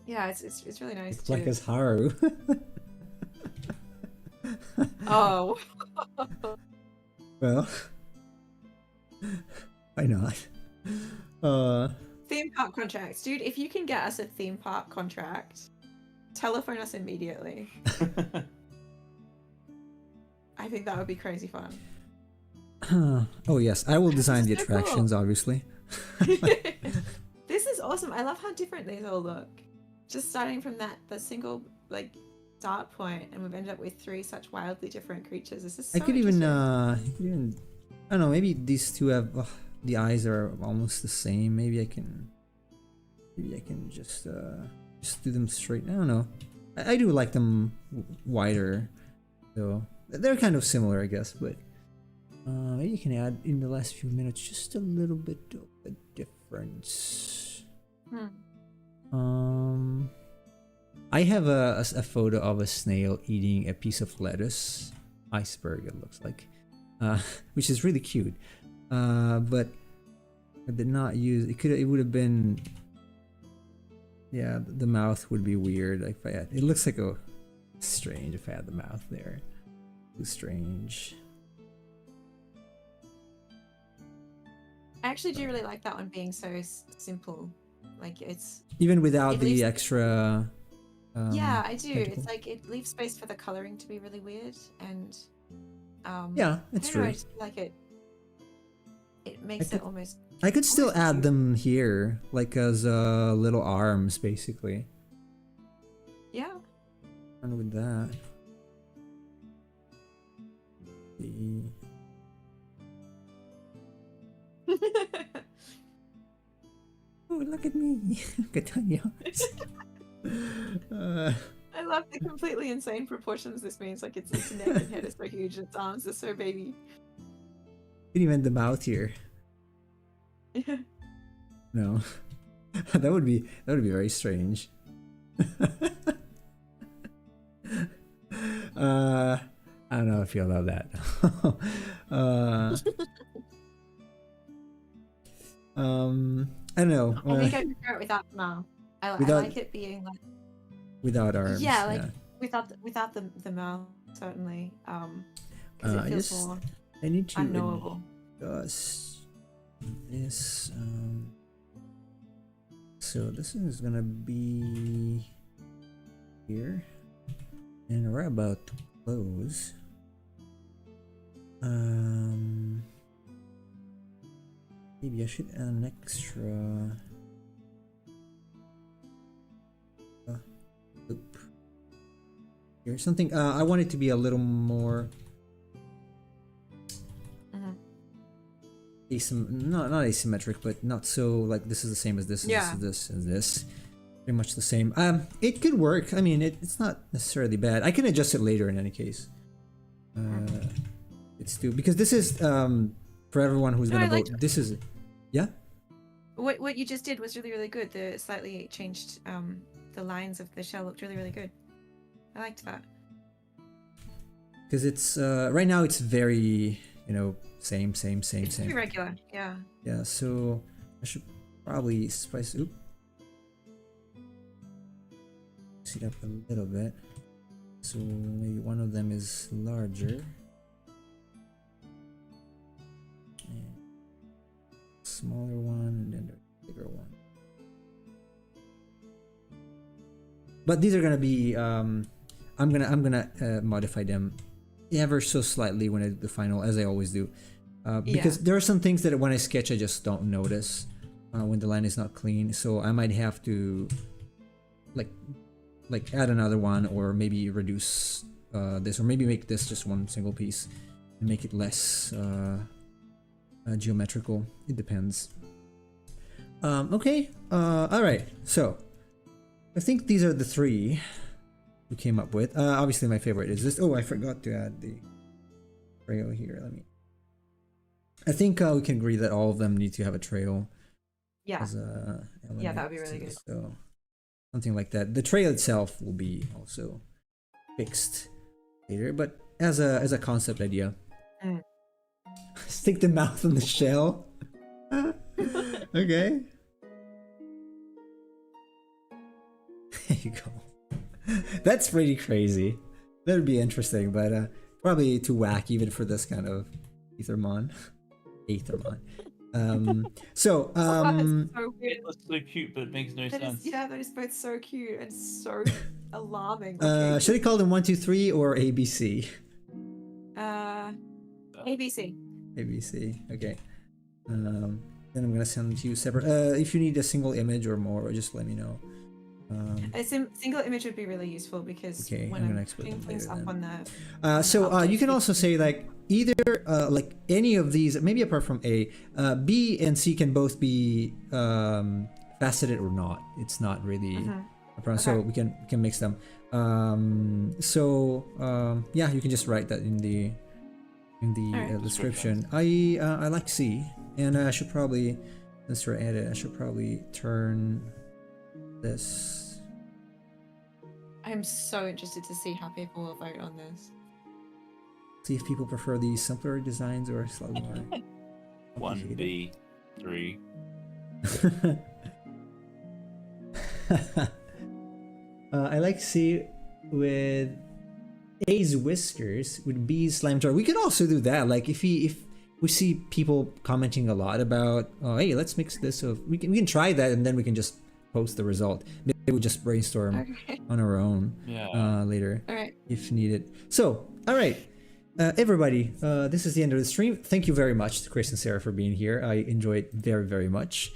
Yeah, it's really nice. It's like as Haru. Oh. Well, why not? Theme park contracts, dude. If you can get us a theme park contract, telephone us immediately. I think that would be crazy fun. Oh yes, I will design the so attractions, cool. obviously. This is awesome. I love how different these all look. Just starting from the single start point, and we've ended up with 3 such wildly different creatures. This is so I could even I interesting. don't know, maybe these two have the eyes are almost the same. Maybe I can just do them straight. I don't know. I do like them wider, though. They're kind of similar, I guess, but maybe you can add in the last few minutes just a little bit of a difference. I have a photo of a snail eating a piece of lettuce, iceberg it looks like, which is really cute. But I did not use it. It would have been, yeah, the mouth would be weird if I had. It looks like a strange if I had the mouth there. It was strange. I actually do really like that one being so simple. Like it's even without the extra. Yeah, I do. tentacle. It's like it leaves space for the coloring to be really weird, and Yeah, I it's don't know, I true. just feel like it makes it almost I could still almost add cute. them here, like as little arms, basically. Yeah. And with that, the oh, look at me, look at tiny arms. I love the completely insane proportions this means. Like its neck and head is so huge, its arms are so baby. Even the mouth here. No, that would be very strange. I don't know if you allow that. I don't know. I think I prefer it without the mouth. I like it being like without arms. yeah, like without the mouth certainly. Because it feels more I need to unknowable. adjust this. So this is gonna be here, and we're about to close. Maybe I should add an extra loop here. Something I want it to be a little more not asymmetric, but not so like this is the same as this, Yeah. this and this. Pretty much the same. It could work. I mean, it's not necessarily bad. I can adjust it later in any case. It's too because this is for everyone who's gonna vote. This is yeah. What you just did was really good. The slightly changed the lines of the shell looked really good. I liked that. Because it's right now it's very same. It's pretty regular, yeah. Yeah, so I should probably spice it up a little bit. So maybe one of them is larger. And smaller one and then the bigger one. But these are gonna be I'm gonna modify them ever so slightly when I do the final, as I always do. Because there are some things that when I sketch I just don't notice when the line is not clean, so I might have to like add another one, or maybe reduce this, or maybe make this just one single piece and make it less geometrical. It depends. Okay, all right, so I think these are the three we came up with. Obviously my favorite is this. Oh, I forgot to add the trail here. I think we can agree that all of them need to have a trail. Yeah. As a Yeah, that would be really good. So something like that. The trail itself will be also fixed later, but as a concept idea. Stick the mouth on the shell. Okay. There you go. That's pretty crazy. That would be interesting, but probably too whack even for this kind of Aethermon. Aethermon. So that's so weird. That's so cute, but it makes no sense. That is both so cute and so alarming. Should I call them 1, 2, 3 or ABC? ABC. ABC. Okay. Then I'm gonna send you separate. If you need a single image or more, just let me know. A single image would be really useful because okay, when I'm putting things up on the so you can also say like either like any of these, maybe apart from A, B and C can both be faceted or not. It's not really a problem. So we can mix them. Yeah, you can just write that in the description. I like C, and I should probably, since we're at it, I should probably turn this. I'm so interested to see how people will vote on this. See if people prefer these simpler designs or slightly more. 1B, 3. I like C with A's whiskers, with B's slime jar. We could also do that. Like if we see people commenting a lot about, oh hey, let's mix this. So we can try that, and then we can just post the result. Maybe we'll just brainstorm on our own later if needed. So all right, everybody, this is the end of the stream. Thank you very much to Chris and Sarah for being here. I enjoyed very, very much.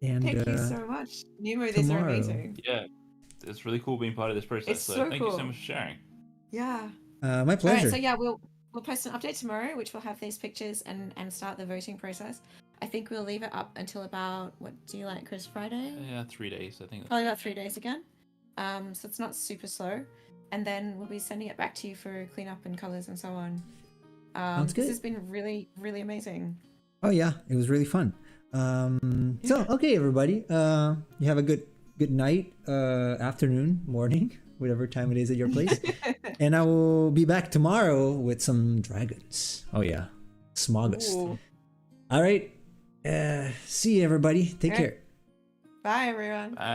And Thank you so much. Nemo, these are tomorrow. amazing. Yeah, it's really cool being part of this process. It's so thank you so cool. much for sharing. Yeah. my All right, pleasure. so yeah, we'll post an update tomorrow, which will have these pictures and start the voting process. I think we'll leave it up until about, what do you like, Chris? Friday? Yeah, 3 days. I think. Probably about 3 days again. So it's not super slow. And then we'll be sending it back to you for cleanup and colors and so on. Sounds good. This has been really, really amazing. Oh yeah, it was really fun. So okay, everybody, you have a good night, afternoon, morning, whatever time it is at your place. And I will be back tomorrow with some dragons. Oh yeah, Smogust. Ooh. All right, see you, everybody. Take All right. care. Bye, everyone. Bye.